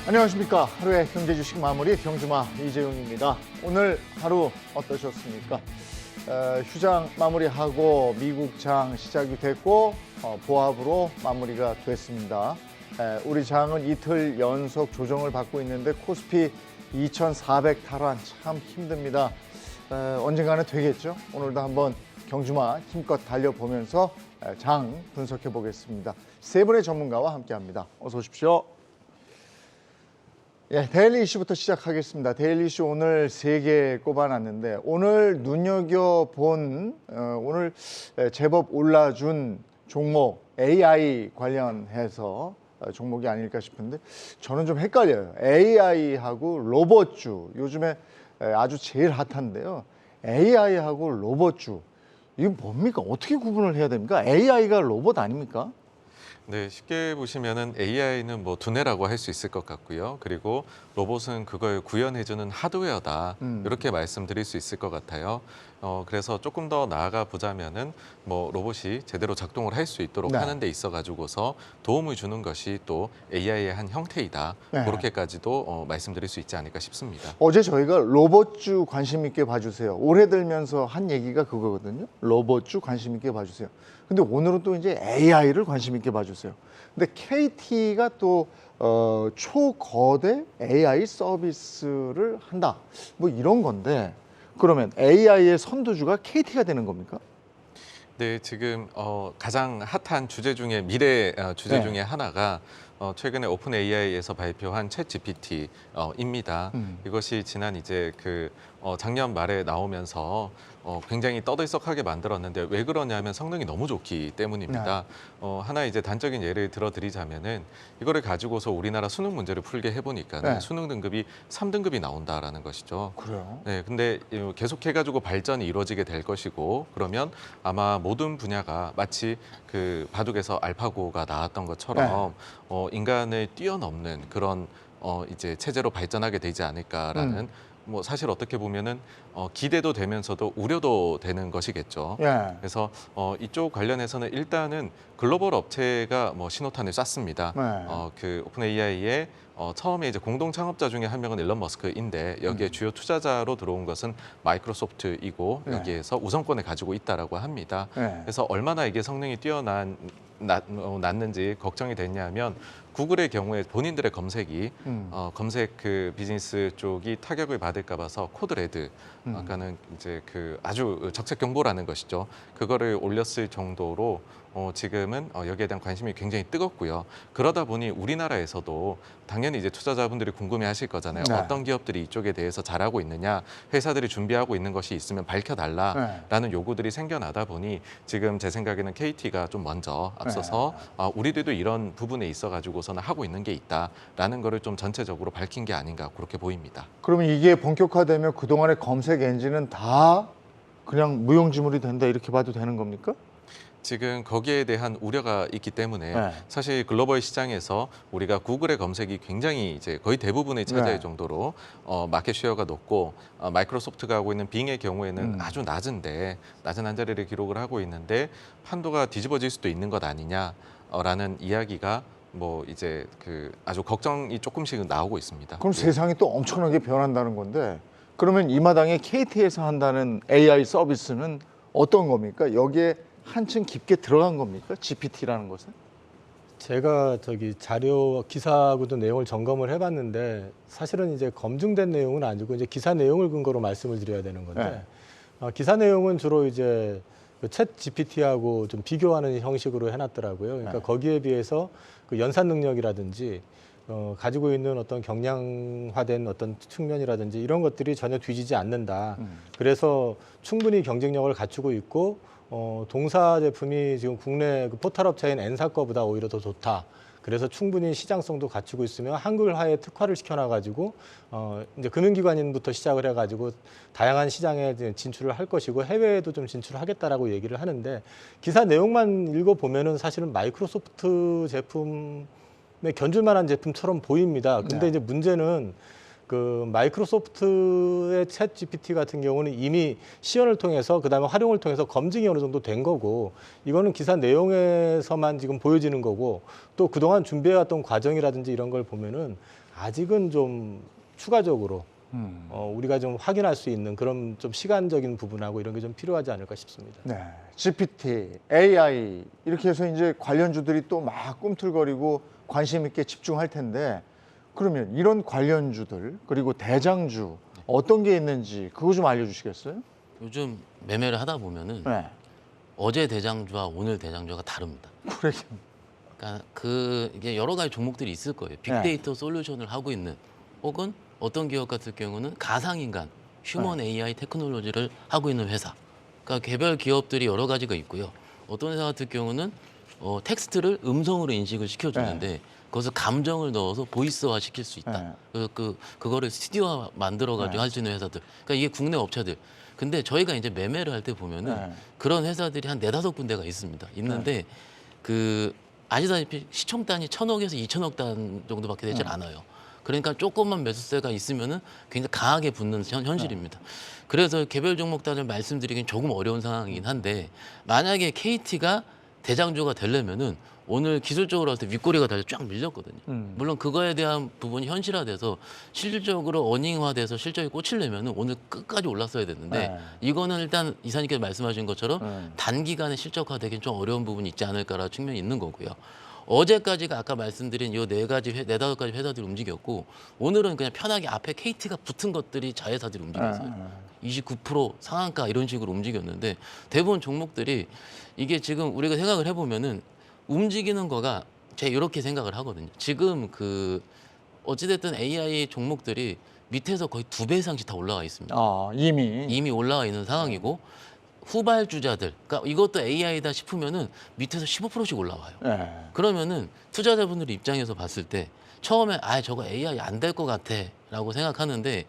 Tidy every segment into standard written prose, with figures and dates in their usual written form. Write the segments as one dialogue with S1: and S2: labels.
S1: 안녕하십니까. 하루의 경제 주식 마무리 경주마 이재용입니다. 오늘 하루 어떠셨습니까? 휴장 마무리하고 미국장 시작이 됐고 보합으로 마무리가 됐습니다. 우리 장은 이틀 연속 조정을 받고 있는데 코스피 2,400 탈환 참 힘듭니다. 언젠가는 되겠죠. 오늘도 한번 경주마 힘껏 달려보면서 장 분석해 보겠습니다. 세 분의 전문가와 함께합니다. 어서 오십시오. 예, 데일리 이슈부터 시작하겠습니다. 데일리 이슈 오늘 3개 꼽아놨는데 오늘 눈여겨본 오늘 제법 올라준 종목 AI 관련해서 종목이 아닐까 싶은데 저는 좀 헷갈려요. AI하고 로봇주 요즘에 아주 제일 핫한데요. AI하고 로봇주 이건 뭡니까? 어떻게 구분을 해야 됩니까? AI가 로봇 아닙니까?
S2: 네, 쉽게 보시면은 AI는 뭐 두뇌라고 할 수 있을 것 같고요. 그리고 로봇은 그걸 구현해주는 하드웨어다. 이렇게 말씀드릴 수 있을 것 같아요. 그래서 조금 더 나아가 보자면은 뭐 로봇이 제대로 작동을 할 수 있도록
S1: 네.
S2: 하는 데 있어 가지고서 도움을 주는 것이 또 AI의 한 형태이다.
S1: 네.
S2: 그렇게까지도 말씀드릴 수 있지 않을까 싶습니다.
S1: 어제 저희가 로봇주 관심 있게 봐주세요. 올해 들면서 한 얘기가 그거거든요. 로봇주 관심 있게 봐주세요. 근데 오늘은 또 이제 AI를 관심 있게 봐주세요. 근데 KT가 또 초거대 AI 서비스를 한다. 뭐 이런 건데 그러면 AI의 선두주가 KT가 되는 겁니까?
S2: 네, 지금 가장 핫한 주제 중에 미래 주제
S1: 네.
S2: 중에 하나가 최근에 오픈 AI에서 발표한 챗 GPT입니다. 이것이 지난 이제 작년 말에 나오면서 굉장히 떠들썩하게 만들었는데 왜 그러냐면 성능이 너무 좋기 때문입니다. 하나 이제 단적인 예를 들어드리자면은 이거를 가지고서 우리나라 수능 문제를 풀게 해보니까는
S1: 네.
S2: 수능 등급이 3등급이 나온다라는 것이죠.
S1: 그래요?
S2: 네, 근데 계속해가지고 발전이 이루어지게 될 것이고 그러면 아마 모든 분야가 마치 그 바둑에서 알파고가 나왔던 것처럼 인간을 뛰어넘는 그런 이제 체제로 발전하게 되지 않을까라는 뭐 사실 어떻게 보면은 기대도 되면서도 우려도 되는 것이겠죠.
S1: 예.
S2: 그래서 이쪽 관련해서는 일단은 글로벌 업체가 뭐 신호탄을 쐈습니다.
S1: 네.
S2: 그 오픈 AI의 처음에 이제 공동 창업자 중에 한 명은 일론 머스크인데 여기에 주요 투자자로 들어온 것은 마이크로소프트이고
S1: 네.
S2: 여기에서 우선권을 가지고 있다라고 합니다.
S1: 네.
S2: 그래서 얼마나 이게 성능이 났는지 걱정이 됐냐면 구글의 경우에 본인들의 검색이 검색 그 비즈니스 쪽이 타격을 받을까 봐서 코드레드 아까는 이제 그 아주 적색 경보라는 것이죠. 그거를 올렸을 정도로 지금은 여기에 대한 관심이 굉장히 뜨겁고요. 그러다 보니 우리나라에서도 당연히 이제 투자자분들이 궁금해하실 거잖아요.
S1: 네.
S2: 어떤 기업들이 이쪽에 대해서 잘하고 있느냐, 회사들이 준비하고 있는 것이 있으면 밝혀달라라는 요구들이 생겨나다 보니 지금 제 생각에는 KT가 좀 먼저 앞서서 우리들도 이런 부분에 있어가지고서는 하고 있는 게 있다라는 거를 좀 전체적으로 밝힌 게 아닌가 그렇게 보입니다.
S1: 그러면 이게 본격화되면 그동안의 검색 엔진은 다 그냥 무용지물이 된다 이렇게 봐도 되는 겁니까?
S2: 지금 거기에 대한 우려가 있기 때문에
S1: 네.
S2: 사실 글로벌 시장에서 우리가 구글의 검색이 굉장히 이제 거의 대부분을 차지할
S1: 네.
S2: 정도로 마켓 쉐어가 높고 마이크로소프트가 하고 있는 빙의 경우에는 아주 낮은 한 자리를 기록을 하고 있는데 판도가 뒤집어질 수도 있는 것 아니냐라는 이야기가 뭐 이제 아주 걱정이 조금씩 나오고 있습니다.
S1: 그럼 세상이 또 엄청나게 변한다는 건데 그러면 이 마당에 KT에서 한다는 AI 서비스는 어떤 겁니까? 여기에 한층 깊게 들어간 겁니까? GPT라는 것은?
S3: 제가 자료 기사하고도 내용을 점검을 해봤는데 사실은 이제 검증된 내용은 아니고 이제 기사 내용을 근거로 말씀을 드려야 되는 건데 기사 내용은 주로 이제 챗 GPT하고 좀 비교하는 형식으로 해놨더라고요. 그러니까 거기에 비해서 그 연산 능력이라든지 가지고 있는 어떤 경량화된 어떤 측면이라든지 이런 것들이 전혀 뒤지지 않는다. 그래서 충분히 경쟁력을 갖추고 있고 동사 제품이 지금 국내 그 포털 업체인 N사 거보다 오히려 더 좋다. 그래서 충분히 시장성도 갖추고 있으며 한글화에 특화를 시켜놔가지고 이제 금융기관인부터 시작을 해가지고 다양한 시장에 진출을 할 것이고 해외에도 좀 진출하겠다라고 얘기를 하는데 기사 내용만 읽어보면은 사실은 마이크로소프트 제품에 견줄 만한 제품처럼 보입니다. 근데 이제 문제는 그 마이크로소프트의 챗 GPT 같은 경우는 이미 시연을 통해서 그다음에 활용을 통해서 검증이 어느 정도 된 거고 이거는 기사 내용에서만 지금 보여지는 거고 또 그동안 준비해왔던 과정이라든지 이런 걸 보면은 아직은 좀 추가적으로 우리가 좀 확인할 수 있는 그런 좀 시간적인 부분하고 이런 게 좀 필요하지 않을까 싶습니다.
S1: 네, GPT, AI 이렇게 해서 이제 관련주들이 또 막 꿈틀거리고 관심 있게 집중할 텐데 그러면 이런 관련주들 그리고 대장주 어떤 게 있는지 그거 좀 알려주시겠어요?
S4: 요즘 매매를 하다 보면은
S1: 네,
S4: 어제 대장주와 오늘 대장주가 다릅니다.
S1: 그래.
S4: 그러니까 이게 여러 가지 종목들이 있을 거예요. 빅데이터 솔루션을 하고 있는 혹은 어떤 기업 같은 경우는 가상인간, 휴먼 AI 테크놀로지를 하고 있는 회사. 그러니까 개별 기업들이 여러 가지가 있고요. 어떤 회사 같은 경우는 텍스트를 음성으로 인식을 시켜주는데 그것을 감정을 넣어서 보이스화 시킬 수 있다. 그래서 그거를 스튜디오화 만들어가지고 할 수 있는 회사들. 그러니까 이게 국내 업체들. 근데 저희가 이제 매매를 할 때 보면은 그런 회사들이 한 4-5군데가 있습니다. 있는데 아시다시피 시총 단위 1,000억에서 2,000억 단 정도밖에 되질 않아요. 그러니까 조금만 매수세가 있으면은 굉장히 강하게 붙는 현실입니다. 그래서 개별 종목 단을 말씀드리긴 조금 어려운 상황이긴 한데 만약에 KT가 대장주가 되려면은 오늘 기술적으로 할 때 윗꼬리가 다시 쫙 밀렸거든요. 물론 그거에 대한 부분이 현실화돼서 실질적으로 어닝화돼서 실적이 꽂히려면은 오늘 끝까지 올랐어야 됐는데 이거는 일단 이사님께서 말씀하신 것처럼 단기간에 실적화되긴 좀 어려운 부분이 있지 않을까라는 측면이 있는 거고요. 어제까지가 아까 말씀드린 이 4-5가지 회사들이 움직였고 오늘은 그냥 편하게 앞에 KT가 붙은 것들이 자회사들이 움직였어요. 29% 상한가 이런 식으로 움직였는데 대부분 종목들이 이게 지금 우리가 생각을 해보면은 움직이는 거가 제가 이렇게 생각을 하거든요. 지금 어찌됐든 AI 종목들이 밑에서 거의 2배 이상씩 다 올라와 있습니다.
S1: 이미
S4: 올라와 있는 상황이고 후발주자들, 그러니까 이것도 AI다 싶으면은 밑에서 15%씩 올라와요. 그러면은 투자자분들 입장에서 봤을 때 처음에 저거 AI 안 될 것 같아라고 생각하는데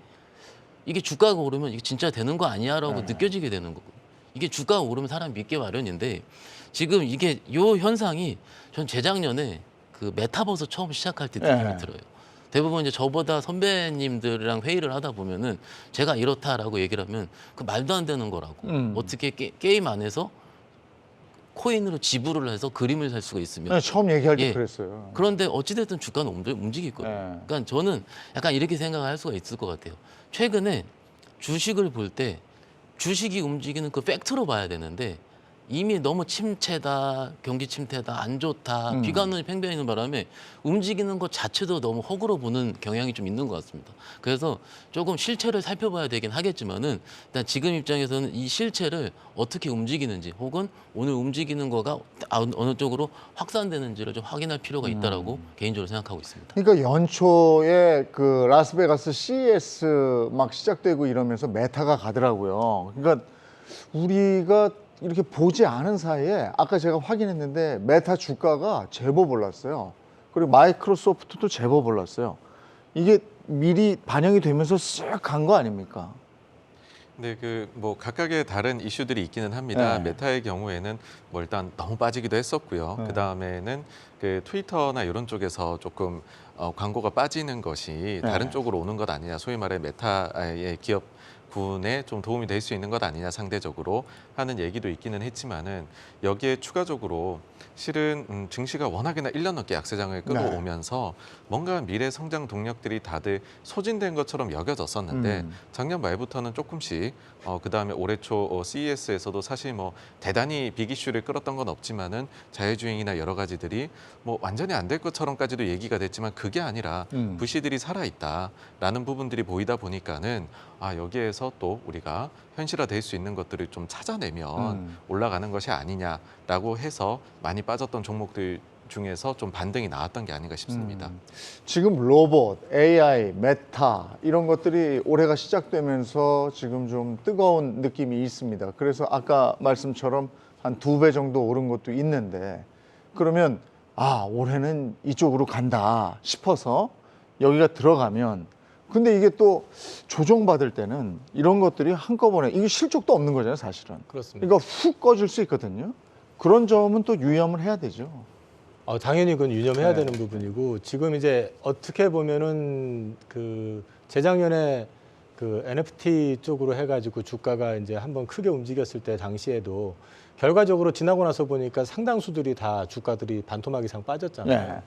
S4: 이게 주가가 오르면 이게 진짜 되는 거 아니야라고 느껴지게 되는 거고 이게 주가가 오르면 사람 믿기 마련인데 지금 이게 요 현상이 전 재작년에 메타버스 처음 시작할 때 느낌이 들어요. 대부분 이제 저보다 선배님들이랑 회의를 하다 보면은 제가 이렇다라고 얘기를 하면 그 말도 안 되는 거라고. 어떻게 게임 안에서 코인으로 지불을 해서 그림을 살 수가 있으면.
S1: 처음 얘기할 때 그랬어요.
S4: 그런데 어찌됐든 주가는 움직이거든요. 그러니까 저는 약간 이렇게 생각을 할 수가 있을 것 같아요. 최근에 주식을 볼 때 주식이 움직이는 그 팩트로 봐야 되는데 이미 너무 침체다, 경기 침체다, 안 좋다, 비관론이 팽배해 있는 바람에 움직이는 것 자체도 너무 허구로 보는 경향이 좀 있는 것 같습니다. 그래서 조금 실체를 살펴봐야 되긴 하겠지만은 일단 지금 입장에서는 이 실체를 어떻게 움직이는지 혹은 오늘 움직이는 거가 어느 쪽으로 확산되는지를 좀 확인할 필요가 있다라고 개인적으로 생각하고 있습니다.
S1: 그러니까 연초에 라스베가스 CES 막 시작되고 이러면서 메타가 가더라고요. 그러니까 우리가 이렇게 보지 않은 사이에 아까 제가 확인했는데 메타 주가가 제법 올랐어요. 그리고 마이크로소프트도 제법 올랐어요. 이게 미리 반영이 되면서 쓱 간 거 아닙니까?
S2: 네, 각각의 다른 이슈들이 있기는 합니다. 메타의 경우에는 일단 너무 빠지기도 했었고요. 그 다음에는 트위터나 이런 쪽에서 조금 광고가 빠지는 것이 다른 쪽으로 오는 것 아니냐, 소위 말해 메타의 기업 군에 좀 도움이 될 수 있는 것 아니냐 상대적으로 하는 얘기도 있기는 했지만은 여기에 추가적으로 실은 증시가 워낙에나 1년 넘게 약세장을 끌어오면서 뭔가 미래 성장 동력들이 다들 소진된 것처럼 여겨졌었는데 작년 말부터는 조금씩 그다음에 올해 초 CES에서도 사실 대단히 빅 이슈를 끌었던 건 없지만은 자율주행이나 여러 가지들이 완전히 안 될 것처럼까지도 얘기가 됐지만 그게 아니라 부시들이 살아있다라는 부분들이 보이다 보니까는 여기에서 또 우리가 현실화될 수 있는 것들을 좀 찾아내면 올라가는 것이 아니냐라고 해서 많이 빠졌던 종목들 중에서 좀 반등이 나왔던 게 아닌가 싶습니다.
S1: 지금 로봇, AI, 메타 이런 것들이 올해가 시작되면서 지금 좀 뜨거운 느낌이 있습니다. 그래서 아까 말씀처럼 한 2배 정도 오른 것도 있는데 그러면 올해는 이쪽으로 간다 싶어서 여기가 들어가면 근데 이게 또 조정받을 때는 이런 것들이 한꺼번에 이게 실적도 없는 거잖아요, 사실은.
S3: 그렇습니다.
S1: 그러니까 훅 꺼질 수 있거든요. 그런 점은 또 유념을 해야 되죠.
S3: 당연히 그건 유념해야 되는 부분이고 지금 이제 어떻게 보면은 재작년에 NFT 쪽으로 해가지고 주가가 이제 한번 크게 움직였을 때 당시에도 결과적으로 지나고 나서 보니까 상당수들이 다 주가들이 반토막 이상 빠졌잖아요.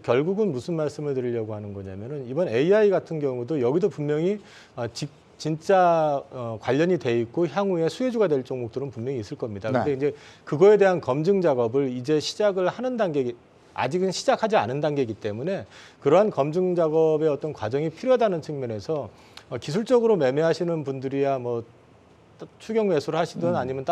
S3: 결국은 무슨 말씀을 드리려고 하는 거냐면은 이번 AI 같은 경우도 여기도 분명히 진짜 관련이 돼 있고 향후에 수혜주가 될 종목들은 분명히 있을 겁니다.
S1: 네.
S3: 근데 이제 그거에 대한 검증 작업을 이제 시작을 하는 단계, 아직은 시작하지 않은 단계이기 때문에 그러한 검증 작업의 어떤 과정이 필요하다는 측면에서 기술적으로 매매하시는 분들이야 뭐 추격 매수를 하시든 아니면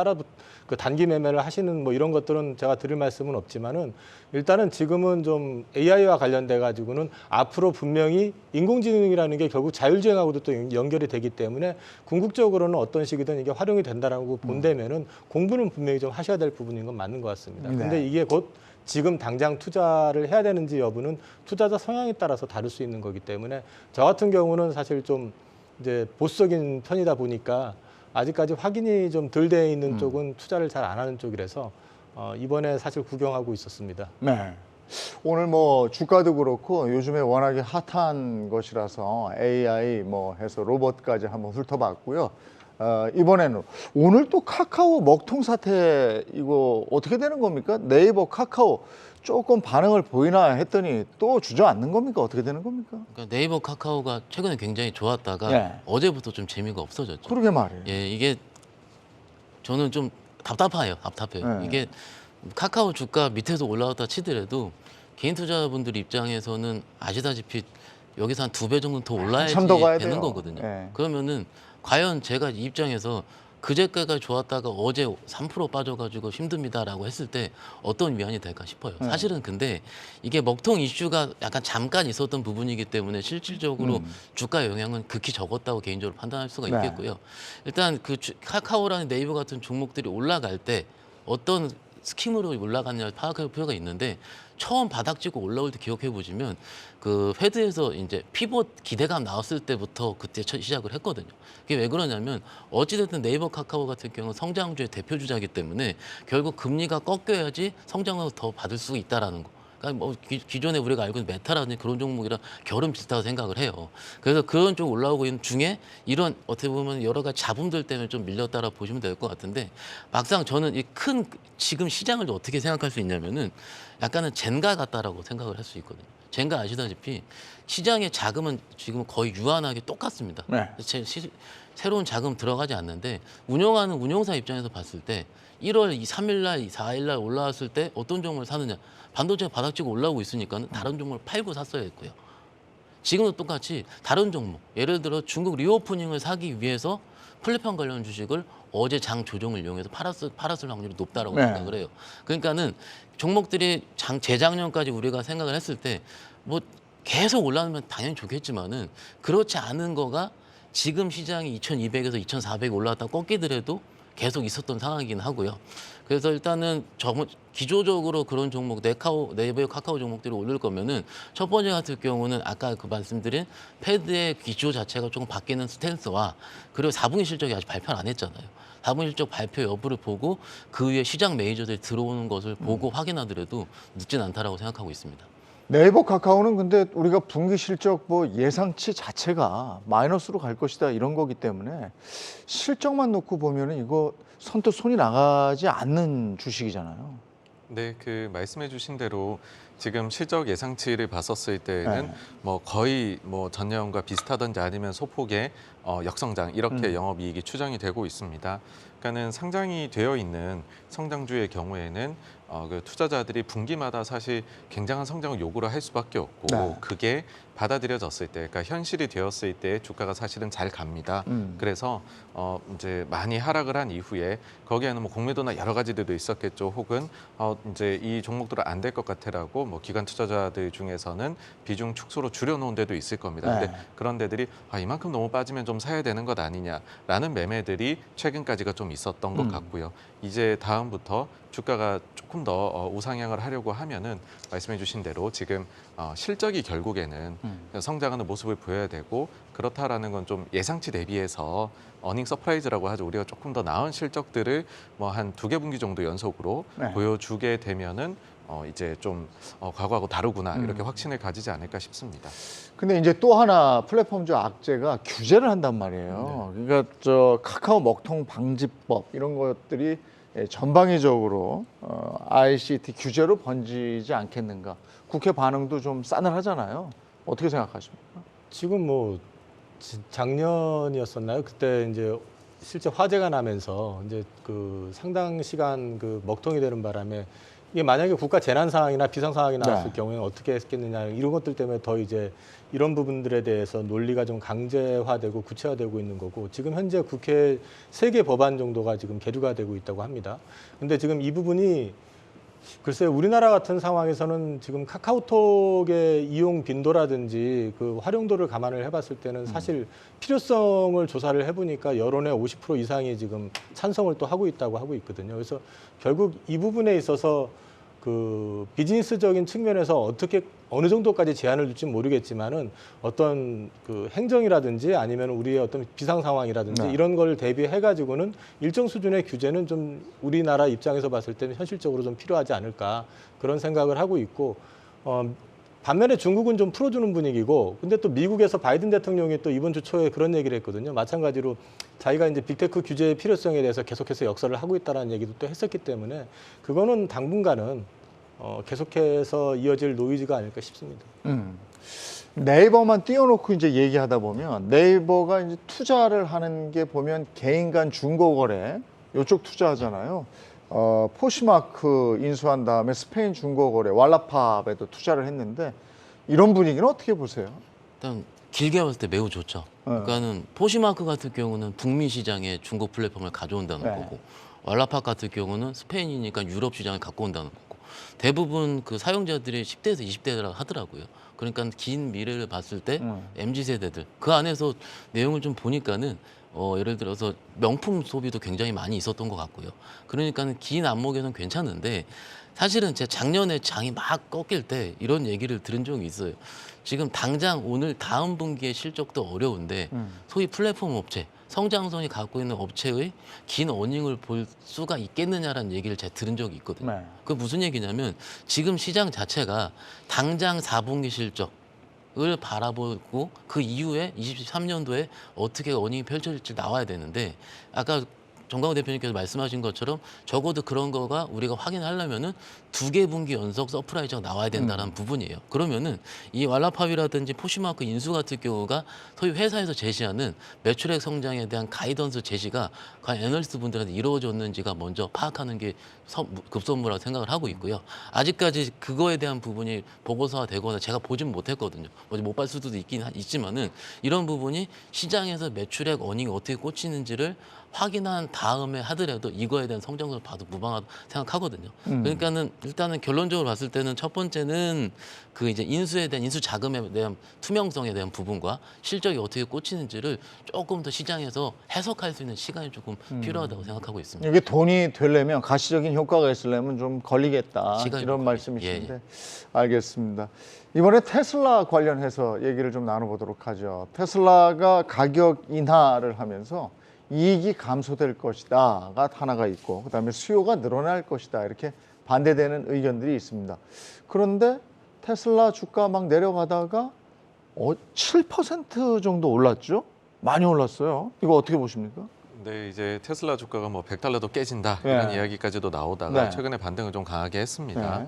S3: 그 단기 매매를 하시는 뭐 이런 것들은 제가 드릴 말씀은 없지만은 일단은 지금은 좀 AI와 관련돼 가지고는 앞으로 분명히 인공지능이라는 게 결국 자율주행하고도 또 연결이 되기 때문에 궁극적으로는 어떤 식이든 이게 활용이 된다라고 본다면은 공부는 분명히 좀 하셔야 될 부분인 건 맞는 것 같습니다.
S1: 네.
S3: 근데 이게 곧 지금 당장 투자를 해야 되는지 여부는 투자자 성향에 따라서 다를 수 있는 거기 때문에 저 같은 경우는 사실 좀 이제 보수적인 편이다 보니까 아직까지 확인이 좀 덜 돼 있는 쪽은 투자를 잘 안 하는 쪽이라서 이번에 사실 구경하고 있었습니다.
S1: 네. 오늘 뭐 주가도 그렇고 요즘에 워낙에 핫한 것이라서 AI 뭐 해서 로봇까지 한번 훑어봤고요. 이번에는 오늘 또 카카오 먹통 사태 이거 어떻게 되는 겁니까? 네이버 카카오 조금 반응을 보이나 했더니 또 주저앉는 겁니까? 어떻게 되는 겁니까?
S4: 그러니까 네이버 카카오가 최근에 굉장히 좋았다가
S1: 네.
S4: 어제부터 좀 재미가 없어졌죠.
S1: 그러게 말이에요.
S4: 예, 이게 저는 좀 답답해요.
S1: 네.
S4: 이게 카카오 주가 밑에서 올라왔다 치더라도 개인 투자자분들 입장에서는 아시다시피 여기서 한 2배 정도 더 올라야지
S1: 한참 더 가야
S4: 되는
S1: 돼요.
S4: 거거든요.
S1: 네.
S4: 그러면은 과연 제가 이 입장에서 그제까지 좋았다가 어제 3% 빠져가지고 힘듭니다라고 했을 때 어떤 위안이 될까 싶어요.
S1: 네.
S4: 사실은 근데 이게 먹통 이슈가 약간 잠깐 있었던 부분이기 때문에 실질적으로 주가 영향은 극히 적었다고 개인적으로 판단할 수가
S1: 네.
S4: 있겠고요. 일단 그 카카오라는 네이버 같은 종목들이 올라갈 때 어떤 스킴으로 올라갔냐 파악할 필요가 있는데 처음 바닥 찍고 올라올 때 기억해 보시면 그 페드에서 이제 피봇 기대감 나왔을 때부터 그때 시작을 했거든요. 그게 왜 그러냐면 어찌됐든 네이버 카카오 같은 경우는 성장주의 대표 주자이기 때문에 결국 금리가 꺾여야지 성장을 더 받을 수 있다라는 거. 그러니까 뭐 기존에 우리가 알고 있는 메타라든지 그런 종목이랑 결은 비슷하다고 생각을 해요. 그래서 그런 쪽 올라오고 있는 중에 이런 어떻게 보면 여러 가지 잡음들 때문에 좀 밀렸다라 보시면 될 것 같은데 막상 저는 이 큰 지금 시장을 어떻게 생각할 수 있냐면은 약간은 젠가 같다라고 생각을 할 수 있거든요. 젠가 아시다시피 시장의 자금은 지금 거의 유한하게 똑같습니다.
S1: 네.
S4: 새로운 자금 들어가지 않는데 운영하는 운용사 입장에서 봤을 때 1월 3일 날, 4일 날 올라왔을 때 어떤 종목을 사느냐. 반도체가 바닥치고 올라오고 있으니까 다른 종목을 팔고 샀어야 했고요. 지금도 똑같이 다른 종목, 예를 들어 중국 리오프닝을 사기 위해서 플랫폼 관련 주식을 어제 장 조정을 이용해서 팔았을 확률이 높다라고
S1: 네.
S4: 생각을 해요. 그러니까는 종목들이 재작년까지 우리가 생각을 했을 때 뭐 계속 올라오면 당연히 좋겠지만은 그렇지 않은 거가 지금 시장이 2,200에서 2,400 올라왔다 꺾이더라도 계속 있었던 상황이긴 하고요. 그래서 일단은 기조적으로 그런 종목 네이버 카카오 종목들이 오를 거면은 첫 번째 같은 경우는 아까 그 말씀드린 패드의 기조 자체가 조금 바뀌는 스탠스와 그리고 4분기 실적이 아직 발표를 안 했잖아요. 4분기 실적 발표 여부를 보고 그 위에 시장 메이저들이 들어오는 것을 보고 확인하더라도 늦진 않다라고 생각하고 있습니다.
S1: 네이버 카카오는 근데 우리가 분기 실적 뭐 예상치 자체가 마이너스로 갈 것이다 이런 거기 때문에 실적만 놓고 보면은 이거 선뜻 손이 나가지 않는 주식이잖아요.
S2: 네, 그 말씀해주신 대로 지금 실적 예상치를 봤었을 때는
S1: 네.
S2: 뭐 거의 뭐 전년과 비슷하든지 아니면 소폭의 역성장 이렇게 영업이익이 추정이 되고 있습니다. 그러니까는 상장이 되어 있는 성장주의 경우에는 그 투자자들이 분기마다 사실 굉장한 성장을 요구를 할 수밖에 없고
S1: 네.
S2: 그게 받아들여졌을 때, 그러니까 현실이 되었을 때 주가가 사실은 잘 갑니다. 그래서 이제 많이 하락을 한 이후에 거기에는 뭐 공매도나 여러 가지들도 있었겠죠. 혹은 이제 이 종목들은 안 될 것 같아라고 뭐 기관 투자자들 중에서는 비중 축소로 줄여놓은 데도 있을 겁니다. 근데
S1: 네.
S2: 그런 데들이 이만큼 너무 빠지면 좀 사야 되는 것 아니냐라는 매매들이 최근까지가 좀 있었던 것 같고요. 이제 다음부터 주가가 조금 더 우상향을 하려고 하면은 말씀해주신 대로 지금 실적이 결국에는 성장하는 모습을 보여야 되고 그렇다라는 건 좀 예상치 대비해서 어닝 서프라이즈라고 하죠. 우리가 조금 더 나은 실적들을 뭐 한 2개 분기 정도 연속으로
S1: 네.
S2: 보여주게 되면은 이제 좀 과거하고 다르구나 이렇게 확신을 가지지 않을까 싶습니다.
S1: 근데 이제 또 하나 플랫폼주 악재가 규제를 한단 말이에요. 그러니까 저 카카오 먹통 방지법 이런 것들이 전방위적으로 ICT 규제로 번지지 않겠는가. 국회 반응도 좀 싸늘하잖아요. 어떻게 생각하십니까?
S3: 지금 뭐 작년이었었나요? 그때 이제 실제 화재가 나면서 이제 그 상당 시간 그 먹통이 되는 바람에 이게 만약에 국가 재난 상황이나 비상 상황이 나왔을
S1: 네.
S3: 경우에는 어떻게 했겠느냐 이런 것들 때문에 더 이제 이런 부분들에 대해서 논리가 좀 강제화되고 구체화되고 있는 거고 지금 현재 국회 3개 법안 정도가 지금 계류가 되고 있다고 합니다. 근데 지금 이 부분이 글쎄요, 우리나라 같은 상황에서는 지금 카카오톡의 이용 빈도라든지 그 활용도를 감안을 해봤을 때는 사실 필요성을 조사를 해보니까 여론의 50% 이상이 지금 찬성을 또 하고 있다고 하고 있거든요. 그래서 결국 이 부분에 있어서 그 비즈니스적인 측면에서 어떻게 어느 정도까지 제한을 줄지 모르겠지만은 어떤 그 행정이라든지 아니면 우리의 어떤 비상 상황이라든지
S1: 네.
S3: 이런 걸 대비해 가지고는 일정 수준의 규제는 좀 우리나라 입장에서 봤을 때는 현실적으로 좀 필요하지 않을까 그런 생각을 하고 있고 반면에 중국은 좀 풀어주는 분위기고 근데 또 미국에서 바이든 대통령이 또 이번 주 초에 그런 얘기를 했거든요. 마찬가지로 자기가 이제 빅테크 규제의 필요성에 대해서 계속해서 역설을 하고 있다는 얘기도 또 했었기 때문에 그거는 당분간은 계속해서 이어질 노이즈가 아닐까 싶습니다.
S1: 네이버만 띄워놓고 이제 얘기하다 보면 네이버가 이제 투자를 하는 게 보면 개인 간 중고거래 이쪽 투자하잖아요. 포시마크 인수한 다음에 스페인 중고거래 왈라팝에도 투자를 했는데 이런 분위기는 어떻게 보세요?
S4: 일단 길게 봤을 때 매우 좋죠. 그러니까는 포시마크 같은 경우는 북미 시장에 중국 플랫폼을 가져온다는
S1: 네.
S4: 거고 왈라팝 같은 경우는 스페인이니까 유럽 시장을 갖고 온다는 거고 대부분 그 사용자들이 10대에서 20대라 하더라고요. 그러니까 긴 미래를 봤을 때 MZ 세대들 그 안에서 내용을 좀 보니까는 예를 들어서 명품 소비도 굉장히 많이 있었던 것 같고요. 그러니까는 긴 안목에는 괜찮은데 사실은 제가 작년에 장이 막 꺾일 때 이런 얘기를 들은 적이 있어요. 지금 당장 오늘 다음 분기의 실적도 어려운데 소위 플랫폼 업체, 성장성이 갖고 있는 업체의 긴 어닝을 볼 수가 있겠느냐라는 얘기를 제가 들은 적이 있거든요.
S1: 네.
S4: 그 무슨 얘기냐면 지금 시장 자체가 당장 4분기 실적을 바라보고 그 이후에 23년도에 어떻게 어닝이 펼쳐질지 나와야 되는데 아까 정광훈 대표님께서 말씀하신 것처럼 적어도 그런 거가 우리가 확인하려면은 2개 분기 연속 서프라이즈가 나와야 된다는 부분이에요. 그러면은 이 왈라팝이라든지 포시마크 인수 같은 경우가 소위 회사에서 제시하는 매출액 성장에 대한 가이던스 제시가 과연 애널리스트 분들한테 이루어졌는지가 먼저 파악하는 게 급선무라고 생각을 하고 있고요. 아직까지 그거에 대한 부분이 보고서화되거나 제가 보진 못했거든요. 못 봤을 수도 있지만은 이런 부분이 시장에서 매출액 어닝이 어떻게 꽂히는지를 확인한 다음에 하더라도 이거에 대한 성장성을 봐도 무방하다고 생각하거든요. 그러니까는 일단은 결론적으로 봤을 때는 첫 번째는 그 이제 인수에 대한 인수 자금에 대한 투명성에 대한 부분과 실적이 어떻게 꽂히는지를 조금 더 시장에서 해석할 수 있는 시간이 조금 필요하다고 생각하고 있습니다.
S1: 이게 돈이 되려면 가시적인 효과가 있으려면 좀 걸리겠다
S4: 시간이
S1: 이런
S4: 좀
S1: 말씀이신데
S4: 예.
S1: 알겠습니다. 이번에 테슬라 관련해서 얘기를 좀 나눠보도록 하죠. 테슬라가 가격 인하를 하면서 이익이 감소될 것이다가 하나가 있고 그다음에 수요가 늘어날 것이다 이렇게 반대되는 의견들이 있습니다. 그런데 테슬라 주가 막 내려가다가 7% 정도 올랐죠? 많이 올랐어요. 이거 어떻게 보십니까?
S2: 네, 이제 테슬라 주가가 뭐 $100도 깨진다 이런
S1: 네.
S2: 이야기까지도 나오다가
S1: 네.
S2: 최근에 반등을 좀 강하게 했습니다.
S1: 네.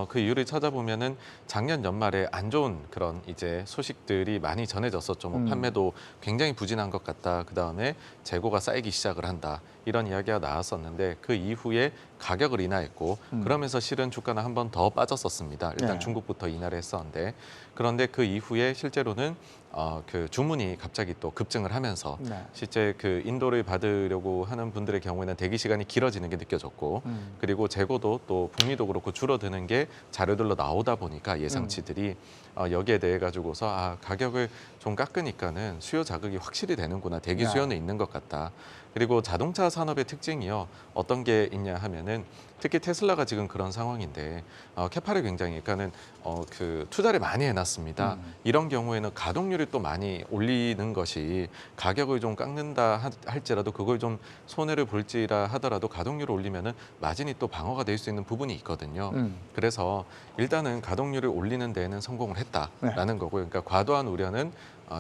S2: 그 이유를 찾아보면은 작년 연말에 안 좋은 그런 이제 소식들이 많이 전해졌었죠. 뭐 판매도 굉장히 부진한 것 같다. 그 다음에 재고가 쌓이기 시작을 한다. 이런 이야기가 나왔었는데 그 이후에 가격을 인하했고 그러면서 실은 주가는 한 번 더 빠졌었습니다. 일단
S1: 네.
S2: 중국부터 인하를 했었는데 그런데 그 이후에 실제로는 그 주문이 갑자기 또 급증을 하면서
S1: 네.
S2: 실제 그 인도를 받으려고 하는 분들의 경우에는 대기 시간이 길어지는 게 느껴졌고 그리고 재고도 또 북미도 그렇고 줄어드는 게 자료들로 나오다 보니까 예상치들이 여기에 대해 가지고서 가격을 좀 깎으니까는 수요 자극이 확실히 되는구나. 대기
S1: 네.
S2: 수요는 있는 것 같다. 그리고 자동차 산업의 특징이요. 어떤 게 있냐 하면은 특히 테슬라가 지금 그런 상황인데 캐파를 굉장히 그러니까는 그 투자를 많이 해놨습니다. 이런 경우에는 가동률이 또 많이 올리는 것이 가격을 좀 깎는다 할지라도 그걸 좀 손해를 볼지라 하더라도 가동률을 올리면은 마진이 또 방어가 될 수 있는 부분이 있거든요. 그래서 일단은 가동률을 올리는 데에는 성공을 했다라는 거고요. 그러니까 과도한 우려는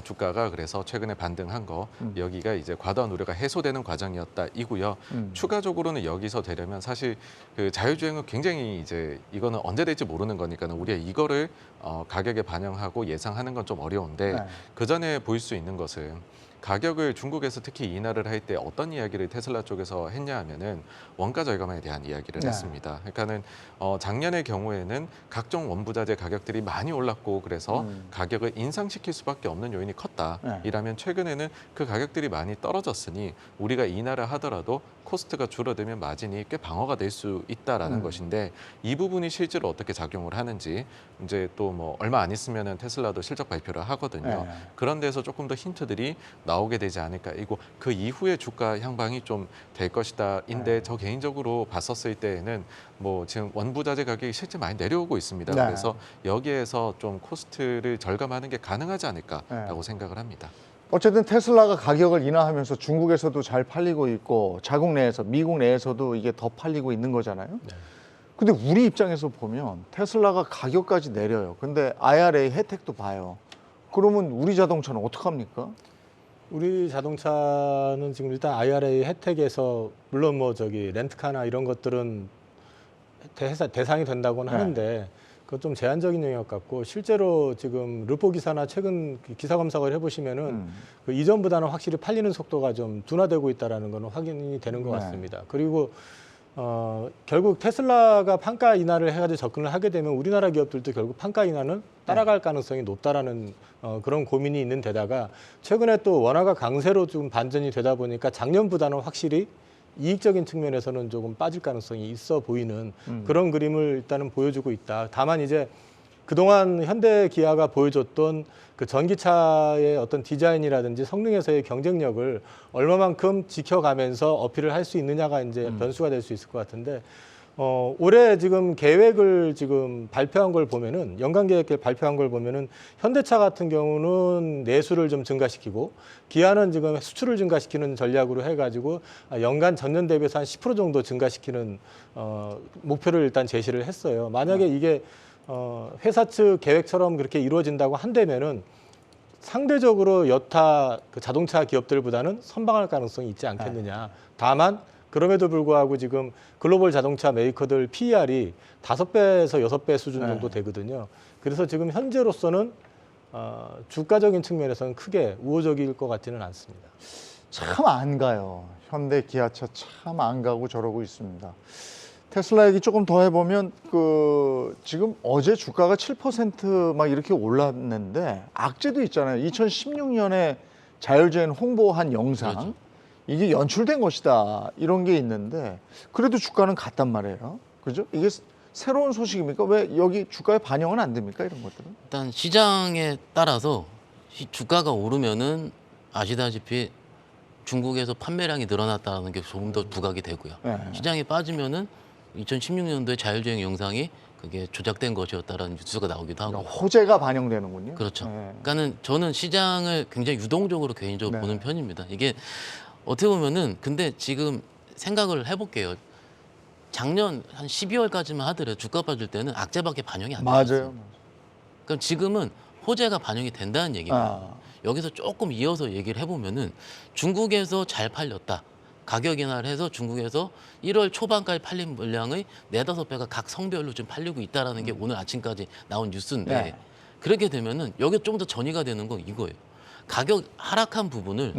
S2: 주가가 그래서 최근에 반등한 거 여기가 이제 과도한 우려가 해소되는 과정이었다이고요. 추가적으로는 여기서 되려면 사실 그 자율주행은 굉장히 이제 이거는 언제 될지 모르는 거니까는 우리가 이거를 가격에 반영하고 예상하는 건 좀 어려운데
S1: 네.
S2: 그 전에 보일 수 있는 것은 가격을 중국에서 특히 인하를 할 때 어떤 이야기를 테슬라 쪽에서 했냐 하면은 원가 절감에 대한 이야기를
S1: 네.
S2: 했습니다. 그러니까는 작년의 경우에는 각종 원부자재 가격들이 많이 올랐고 그래서 가격을 인상시킬 수밖에 없는 요인이 컸다.
S1: 네.
S2: 이라면 최근에는 그 가격들이 많이 떨어졌으니 우리가 인하를 하더라도 코스트가 줄어들면 마진이 꽤 방어가 될 수 있다라는 것인데 이 부분이 실제로 어떻게 작용을 하는지 이제 또 뭐 얼마 안 있으면은 테슬라도 실적 발표를 하거든요.
S1: 네.
S2: 그런 데서 조금 더 힌트들이 나오게 되지 않을까. 이고 그 이후에 주가 향방이 좀 될 것이다인데
S1: 네.
S2: 저 개인적으로 봤었을 때에는 뭐 지금 원부자재 가격이 실제 많이 내려오고 있습니다.
S1: 네.
S2: 그래서 여기에서 좀 코스트를 절감하는 게 가능하지 않을까라고
S1: 네.
S2: 생각을 합니다.
S1: 어쨌든 테슬라가 가격을 인하하면서 중국에서도 잘 팔리고 있고 자국 내에서 미국 내에서도 이게 더 팔리고 있는 거잖아요.
S3: 네.
S1: 근데 우리 입장에서 보면 테슬라가 가격까지 내려요. 근데 IRA 혜택도 봐요. 그러면 우리 자동차는 어떡합니까?
S3: 우리 자동차는 지금 일단 IRA 혜택에서 물론 뭐 저기 렌트카나 이런 것들은 대상이 된다고는
S1: 네.
S3: 하는데 그건 좀 제한적인 영역 같고 실제로 지금 르포 기사나 최근 기사 검색을 해보시면은 그 이전보다는 확실히 팔리는 속도가 좀 둔화되고 있다라는 거는 확인이 되는 것
S1: 네.
S3: 같습니다. 그리고 결국 테슬라가 판가 인하를 해가지고 접근을 하게 되면 우리나라 기업들도 결국 판가 인하는 따라갈 가능성이 높다라는 그런 고민이 있는 데다가 최근에 또 원화가 강세로 좀 반전이 되다 보니까 작년보다는 확실히 이익적인 측면에서는 조금 빠질 가능성이 있어 보이는 그런 그림을 일단은 보여주고 있다. 다만 이제 그동안 현대 기아가 보여줬던 그 전기차의 어떤 디자인이라든지 성능에서의 경쟁력을 얼마만큼 지켜가면서 어필을 할 수 있느냐가 이제 변수가 될 수 있을 것 같은데 올해 지금 계획을 지금 발표한 걸 보면은 연간 계획을 발표한 걸 보면은 현대차 같은 경우는 내수를 좀 증가시키고 기아는 지금 수출을 증가시키는 전략으로 해가지고 연간 전년 대비해서 한 10% 정도 증가시키는 목표를 일단 제시를 했어요. 만약에 이게 회사 측 계획처럼 그렇게 이루어진다고 한다면은 상대적으로 여타 그 자동차 기업들보다는 선방할 가능성이 있지 않겠느냐. 다만 그럼에도 불구하고 지금 글로벌 자동차 메이커들 PER이 5배에서 6배 수준 정도 되거든요. 그래서 지금 현재로서는 주가적인 측면에서는 크게 우호적일 것 같지는 않습니다.
S1: 참 안 가요. 현대 기아차 참 안 가고 저러고 있습니다. 테슬라 얘기 조금 더 해보면 지금 어제 주가가 7% 이렇게 올랐는데 악재도 있잖아요. 2016년에 자율주행 홍보한 영상
S4: 그렇죠.
S1: 이게 연출된 것이다 이런 게 있는데 그래도 주가는 갔단 말이에요. 그죠? 이게 새로운 소식입니까? 왜 여기 주가에 반영은 안 됩니까? 이런 것들은?
S4: 일단 시장에 따라서 주가가 오르면은 아시다시피 중국에서 판매량이 늘어났다는 게 조금 더 부각이 되고요.
S1: 네.
S4: 시장이 빠지면은 2016년도에 자율주행 영상이 그게 조작된 것이었다라는 뉴스가 나오기도 하고.
S1: 그러니까 호재가 반영되는군요.
S4: 그렇죠.
S1: 네.
S4: 그러니까는 저는 시장을 굉장히 유동적으로 개인적으로
S1: 네.
S4: 보는 편입니다. 이게 어떻게 보면은 근데 지금 생각을 해볼게요. 작년 한 12월까지만 하더라도 주가 빠질 때는 악재밖에 반영이 안 됐어요.
S1: 맞아요.
S4: 그럼 지금은 호재가 반영이 된다는 얘기입니다. 여기서 조금 이어서 얘기를 해보면은 중국에서 잘 팔렸다. 가격 인하를 해서 중국에서 1월 초반까지 팔린 물량의 4-5배가 각 성별로 좀 팔리고 있다는 게 오늘 아침까지 나온 뉴스인데
S1: 네.
S4: 그렇게 되면은 여기 좀 더 전이가 되는 건 이거예요. 가격 하락한 부분을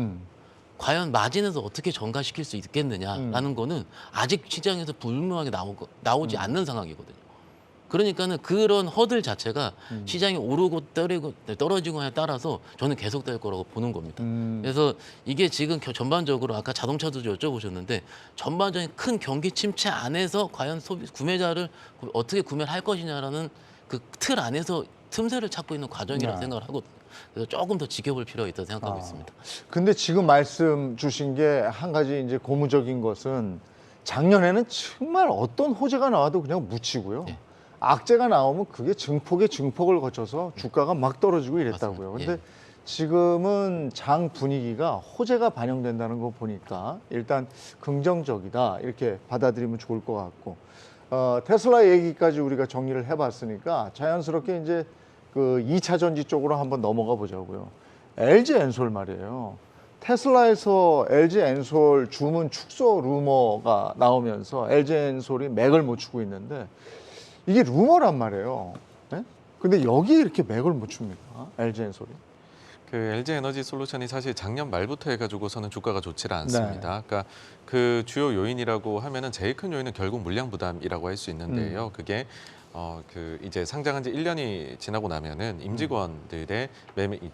S4: 과연 마진에서 어떻게 전가시킬 수 있겠느냐라는 거는 아직 시장에서 불분명하게 나오지 않는 상황이거든요. 그러니까는 그런 허들 자체가 시장이 오르고 떨어지고에 따라서 저는 계속될 거라고 보는 겁니다. 그래서 이게 지금 전반적으로 아까 자동차도 여쭤보셨는데 전반적인 큰 경기 침체 안에서 과연 구매자를 어떻게 구매를 할 것이냐라는 그 틀 안에서 틈새를 찾고 있는 과정이라고
S1: 네.
S4: 생각을 하거든요. 그래서 조금 더 지켜볼 필요가 있다고 생각하고 있습니다.
S1: 근데 지금 말씀 주신 게 한 가지 이제 고무적인 것은 작년에는 정말 어떤 호재가 나와도 그냥 묻히고요.
S4: 예.
S1: 악재가 나오면 그게 증폭의 증폭을 거쳐서 주가가 막 떨어지고 이랬다고요.
S4: 맞습니다.
S1: 근데 지금은 장 분위기가 호재가 반영된다는 거 보니까 일단 긍정적이다 이렇게 받아들이면 좋을 것 같고 테슬라 얘기까지 우리가 정리를 해봤으니까 자연스럽게 이제 그 2차 전지 쪽으로 한번 넘어가 보자고요. LG 엔솔 말이에요. 테슬라에서 LG 엔솔 주문 축소 루머가 나오면서 LG 엔솔이 맥을 못 추고 있는데 이게 루머란 말이에요. 네? 근데 여기 이렇게 맥을 못 춥니까? LG 엔솔이?
S2: 그 LG 에너지 솔루션이 사실 작년 말부터 해가지고서는 주가가 좋지를 않습니다. 그러니까 그 주요 요인이라고 하면은 제일 큰 요인은 결국 물량 부담이라고 할 수 있는데요. 그게 그 이제 상장한 지 1년이 지나고 나면은 임직원들의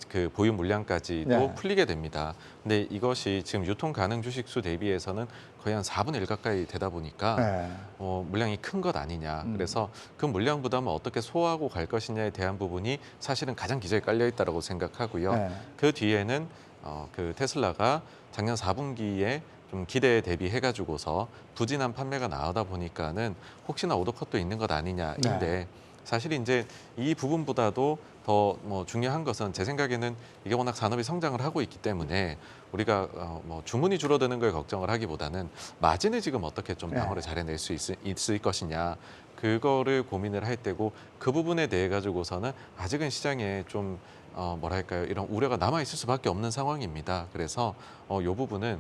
S2: 그 보유 물량까지도
S1: 네.
S2: 풀리게 됩니다. 근데 이것이 지금 유통 가능 주식 수 대비해서는 거의 한 4분의 1 가까이 되다 보니까
S1: 네.
S2: 물량이 큰 것 아니냐. 그래서 그 물량 부담을 어떻게 소화하고 갈 것이냐에 대한 부분이 사실은 가장 기저에 깔려 있다라고 생각하고요.
S1: 네.
S2: 그 뒤에는 그 테슬라가 작년 4분기에 좀 기대에 대비해가지고서 부진한 판매가 나오다 보니까는 혹시나 오더컷도 있는 것 아니냐인데
S1: 네.
S2: 사실 이제 이 부분보다도 더 뭐 중요한 것은 제 생각에는 이게 워낙 산업이 성장을 하고 있기 때문에 우리가 뭐 주문이 줄어드는 걸 걱정을 하기보다는 마진을 지금 어떻게 좀 방어를 잘해낼 수 있을 것이냐 그거를 고민을 할 때고 그 부분에 대해 가지고서는 아직은 시장에 좀 뭐랄까요 이런 우려가 남아 있을 수밖에 없는 상황입니다. 그래서 이 부분은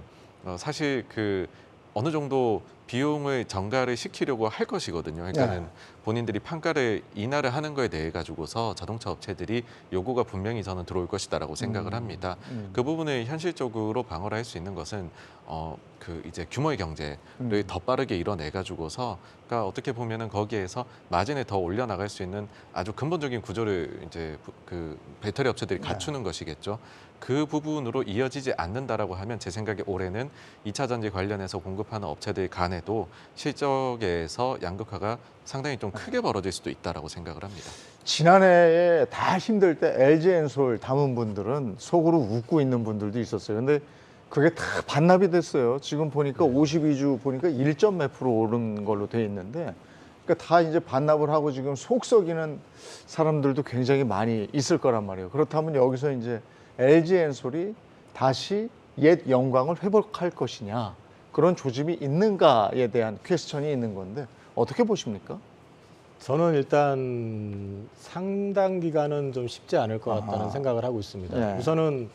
S2: 사실 그 어느 정도 비용을 전가를 시키려고 할 것이거든요. 그러니까는 본인들이 판가를 인하를 하는 거에 대해 가지고서 자동차 업체들이 요구가 분명히 저는 들어올 것이다라고 생각을 합니다. 그 부분을 현실적으로 방어를 할 수 있는 것은 그 이제 규모의 경제를 더 빠르게 이뤄내 가지고서 그러니까 어떻게 보면은 거기에서 마진을 더 올려 나갈 수 있는 아주 근본적인 구조를 이제 그 배터리 업체들이 갖추는 것이겠죠. 그 부분으로 이어지지 않는다라고 하면 제 생각에 올해는 2차 전지 관련해서 공급하는 업체들 간에도 실적에서 양극화가 상당히 좀 크게 벌어질 수도 있다라고 생각을 합니다.
S1: 지난해에 다 힘들 때 LG 엔솔 담은 분들은 속으로 웃고 있는 분들도 있었어요. 근데 그게 다 반납이 됐어요. 지금 보니까 52주 보니까 1점 몇 프로 오른 걸로 돼 있는데 그러니까 다 이제 반납을 하고 지금 속 썩이는 사람들도 굉장히 많이 있을 거란 말이에요. 그렇다면 여기서 이제 LG 엔솔이 다시 옛 영광을 회복할 것이냐 그런 조짐이 있는가에 대한 퀘스천이 있는 건데 어떻게 보십니까?
S3: 저는 일단 상당 기간은 좀 쉽지 않을 것 같다는 생각을 하고 있습니다.
S1: 네.
S3: 우선은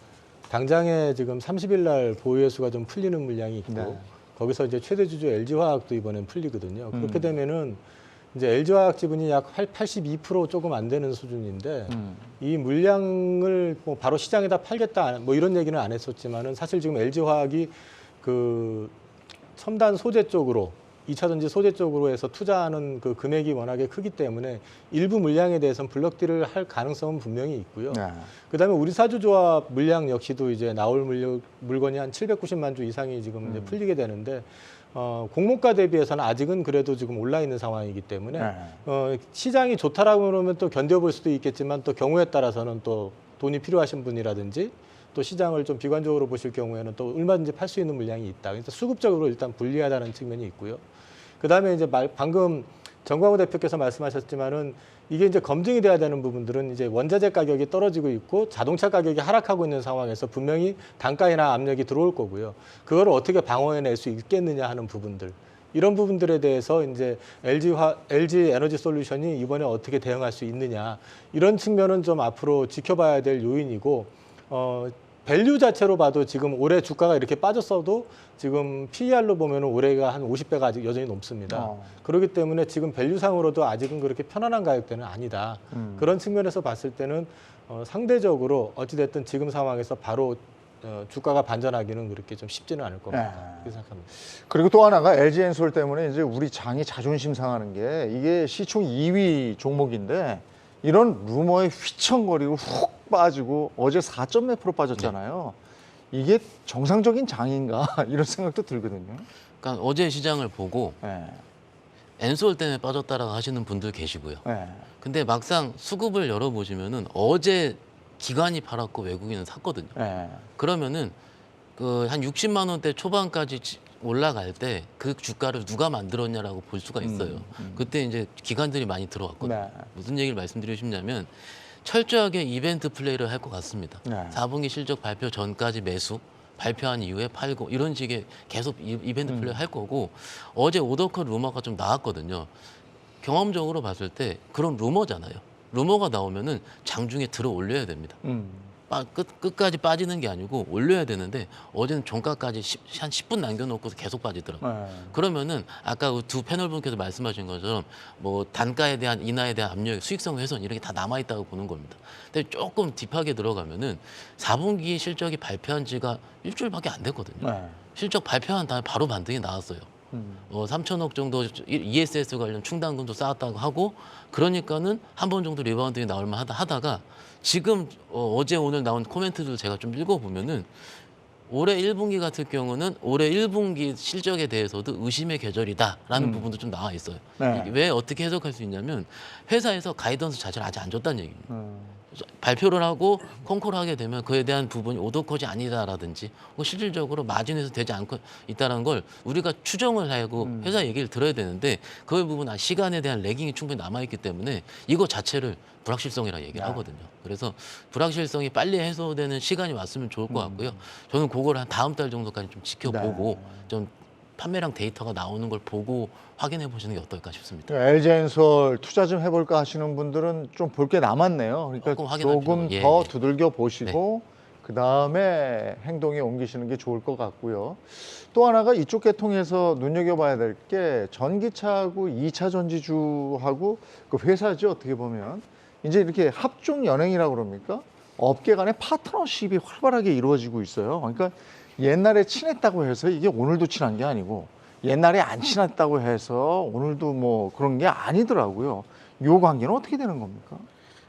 S3: 당장에 지금 30일 날 보유회수가 좀 풀리는 물량이 있고
S1: 네.
S3: 거기서 이제 최대 주주 LG화학도 이번엔 풀리거든요. 그렇게 되면은 이제 LG화학 지분이 약 82% 조금 안 되는 수준인데 이 물량을 뭐 바로 시장에다 팔겠다 뭐 이런 얘기는 안 했었지만은 사실 지금 LG화학이 그 첨단 소재 쪽으로 2차 전지 소재 쪽으로 해서 투자하는 그 금액이 워낙에 크기 때문에 일부 물량에 대해서는 블록딜을 할 가능성은 분명히 있고요.
S1: 네.
S3: 그다음에 우리 사주조합 물량 역시도 이제 나올 물건이 한 790만 주 이상이 지금 이제 풀리게 되는데 공모가 대비해서는 아직은 그래도 지금 올라 있는 상황이기 때문에 시장이 좋다라고 그러면 또 견뎌볼 수도 있겠지만 또 경우에 따라서는 또 돈이 필요하신 분이라든지 또 시장을 좀 비관적으로 보실 경우에는 또 얼마든지 팔 수 있는 물량이 있다. 그래서 수급적으로 일단 불리하다는 측면이 있고요. 그다음에 이제 방금 정광호 대표께서 말씀하셨지만은 이게 이제 검증이 돼야 되는 부분들은 이제 원자재 가격이 떨어지고 있고 자동차 가격이 하락하고 있는 상황에서 분명히 단가이나 압력이 들어올 거고요. 그거를 어떻게 방어해낼 수 있겠느냐 하는 부분들. 이런 부분들에 대해서 이제 LG 에너지 솔루션이 이번에 어떻게 대응할 수 있느냐. 이런 측면은 좀 앞으로 지켜봐야 될 요인이고 밸류 자체로 봐도 지금 올해 주가가 이렇게 빠졌어도 지금 PER로 보면 올해가 한 50배가 아직 여전히 높습니다. 그렇기 때문에 지금 밸류상으로도 아직은 그렇게 편안한 가격대는 아니다. 그런 측면에서 봤을 때는 상대적으로 어찌됐든 지금 상황에서 바로 주가가 반전하기는 그렇게 좀 쉽지는 않을 겁니다. 그렇게 생각합니다.
S1: 그리고 또 하나가 LG 엔솔 때문에 이제 우리 장이 자존심 상하는 게 이게 시총 2위 종목인데 이런 루머에 휘청거리고 훅 빠지고 어제 4점 몇 프로 빠졌잖아요. 이게 정상적인 장인가 이런 생각도 들거든요.
S4: 그러니까 어제 시장을 보고
S1: 네.
S4: 엔솔 때문에 빠졌다라고 하시는 분들 계시고요.
S1: 네.
S4: 근데 막상 수급을 열어보시면은 어제 기관이 팔았고 외국인은 샀거든요.
S1: 네.
S4: 그러면은 그 한 60만 원대 초반까지 올라갈 때 그 주가를 누가 만들었냐라고 볼 수가 있어요. 그때 이제 기관들이 많이 들어왔거든요.
S1: 네.
S4: 무슨 얘기를 말씀드리고 싶냐면 철저하게 이벤트 플레이를 할 것 같습니다.
S1: 네.
S4: 4분기 실적 발표 전까지 매수, 발표한 이후에 팔고 이런 식의 계속 이벤트 플레이 할 거고 어제 오더컷 루머가 좀 나왔거든요. 경험적으로 봤을 때 그런 루머잖아요. 루머가 나오면은 장중에 들어 올려야 됩니다. 끝까지 빠지는 게 아니고 올려야 되는데 어제는 종가까지 한 10분 남겨놓고 계속 빠지더라고요.
S1: 네.
S4: 그러면은 아까 그 두 패널 분께서 말씀하신 것처럼 뭐 단가에 대한 인하에 대한 압력, 수익성 훼손 이런 게 다 남아 있다고 보는 겁니다. 근데 조금 딥하게 들어가면은 4분기 실적이 발표한 지가 일주일밖에 안 됐거든요.
S1: 네.
S4: 실적 발표한 다음에 바로 반등이 나왔어요. 3천억 정도 ESS 관련 충당금도 쌓았다고 하고 그러니까는 한 번 정도 리바운딩이 나올 만하다 하다가 지금 어제 오늘 나온 코멘트들 제가 좀 읽어보면은 올해 1분기 같은 경우는 올해 1분기 실적에 대해서도 의심의 계절이다라는 부분도 좀 나와 있어요.
S1: 네.
S4: 이게 왜 어떻게 해석할 수 있냐면 회사에서 가이던스 자체를 아직 안 줬다는 얘기입니다. 발표를 하고 콩콜 하게 되면 그에 대한 부분이 오더컷이 아니다라든지 혹은 실질적으로 마진에서 되지 않고 있다는 걸 우리가 추정을 하고 회사 얘기를 들어야 되는데 그 부분 시간에 대한 레깅이 충분히 남아있기 때문에 이거 자체를 불확실성이라 얘기를 하거든요. 그래서 불확실성이 빨리 해소되는 시간이 왔으면 좋을 것 같고요. 저는 그걸 한 다음 달 정도까지 좀 지켜보고 좀 판매량 데이터가 나오는 걸 보고 확인해 보시는 게 어떨까 싶습니다.
S1: LG엔솔 투자 좀 해볼까 하시는 분들은 좀 볼 게 남았네요. 그러니까
S4: 조금 확인할
S1: 조금
S4: 필요가-
S1: 더
S4: 예.
S1: 두들겨 보시고 그 다음에 행동에 옮기시는 게 좋을 것 같고요. 또 하나가 이쪽 계통에서 눈여겨봐야 될 게 전기차하고 2차 전지주하고 그 회사죠. 어떻게 보면 이제 이렇게 합종 연행이라고 그럽니까? 업계 간의 파트너십이 활발하게 이루어지고 있어요. 그러니까 옛날에 친했다고 해서 이게 오늘도 친한 게 아니고 옛날에 안 친했다고 해서 오늘도 뭐 그런 게 아니더라고요. 요 관계는 어떻게 되는 겁니까?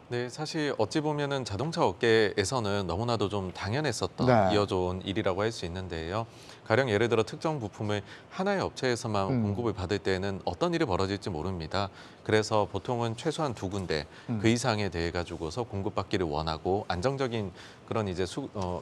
S2: 네, 사실 어찌 보면은 자동차 업계에서는 너무나도 좀 당연했었던
S1: 네.
S2: 이어져온 일이라고 할 수 있는데요. 가령 예를 들어 특정 부품을 하나의 업체에서만 공급을 받을 때는 어떤 일이 벌어질지 모릅니다. 그래서 보통은 최소한 2군데 그 이상에 대해 가지고서 공급받기를 원하고 안정적인 그런 이제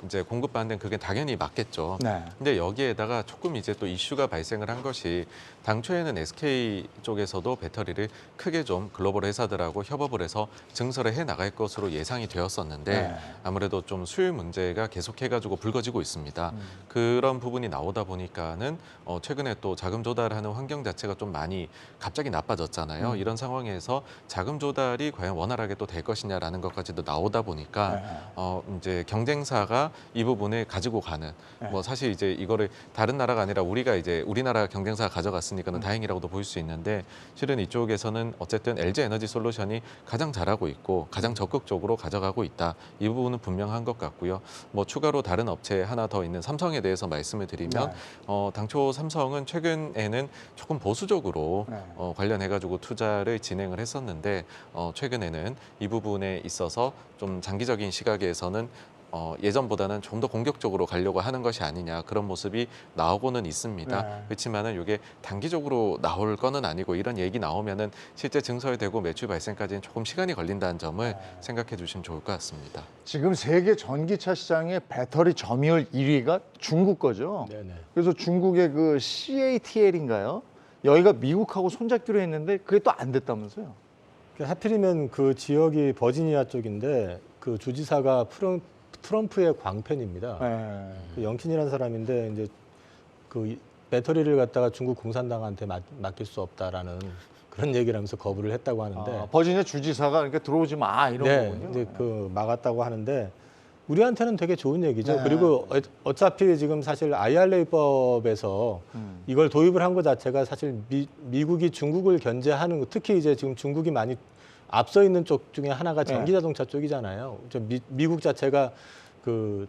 S2: 이제 공급받는 데는 그게 당연히 맞겠죠.
S1: 네.
S2: 근데 여기에다가 조금 이제 또 이슈가 발생을 한 것이 당초에는 SK 쪽에서도 배터리를 크게 좀 글로벌 회사들하고 협업을 해서 증설을 해 나갈 것으로 예상이 되었었는데
S1: 네.
S2: 아무래도 좀 수율 문제가 계속해가지고 불거지고 있습니다. 그런 부분이 나오다 보니까는 최근에 또 자금 조달하는 환경 자체가 좀 많이 갑자기 나빠졌잖아요. 이런 상황에서 자금 조달이 과연 원활하게 또 될 것이냐라는 것까지도 나오다 보니까 이제 경쟁사가 이 부분을 가지고 가는 뭐 사실 이제 이거를 다른 나라가 아니라 우리가 이제 우리나라 경쟁사가 가져갔으니까는 다행이라고도 볼 수 있는데 실은 이쪽에서는 어쨌든 LG 에너지 솔루션이 가장 잘하고 있고 가장 적극적으로 가져가고 있다. 이 부분은 분명한 것 같고요. 뭐 추가로 다른 업체 하나 더 있는 삼성에 대해서 말씀을 드리면 당초 삼성은 최근에는 조금 보수적으로 관련해가지고 투자를 진행을 했었는데 최근에는 이 부분에 있어서 좀 장기적인 시각에서는 예전보다는 좀 더 공격적으로 가려고 하는 것이 아니냐 그런 모습이 나오고는 있습니다.
S1: 네.
S2: 그렇지만은 이게 단기적으로 나올 거는 아니고 이런 얘기 나오면은 실제 증설되고 매출 발생까지는 조금 시간이 걸린다는 점을 생각해 주시면 좋을 것 같습니다.
S1: 지금 세계 전기차 시장의 배터리 점유율 1위가 중국 거죠.
S3: 네네.
S1: 그래서 중국의 그 CATL인가요? 여기가 미국하고 손잡기로 했는데 그게 또 안 됐다면서요?
S3: 하필이면 그 지역이 버지니아 쪽인데 그 주지사가 트럼프의 광팬입니다.
S1: 네.
S3: 그 영킨이라는 사람인데 이제 그 배터리를 갖다가 중국 공산당한테 맡길 수 없다라는 그런 얘기를 하면서 거부를 했다고 하는데
S1: 버지니아 주지사가 그러니까 들어오지 마 이런
S3: 네,
S1: 거군요.
S3: 이제 그 막았다고 하는데 우리한테는 되게 좋은 얘기죠.
S1: 네.
S3: 그리고 어차피 지금 사실 IRA법에서 이걸 도입을 한 것 자체가 사실 미국이 중국을 견제하는 거, 특히 이제 지금 중국이 많이 앞서 있는 쪽 중에 하나가 전기 자동차 쪽이잖아요. 미국 자체가 그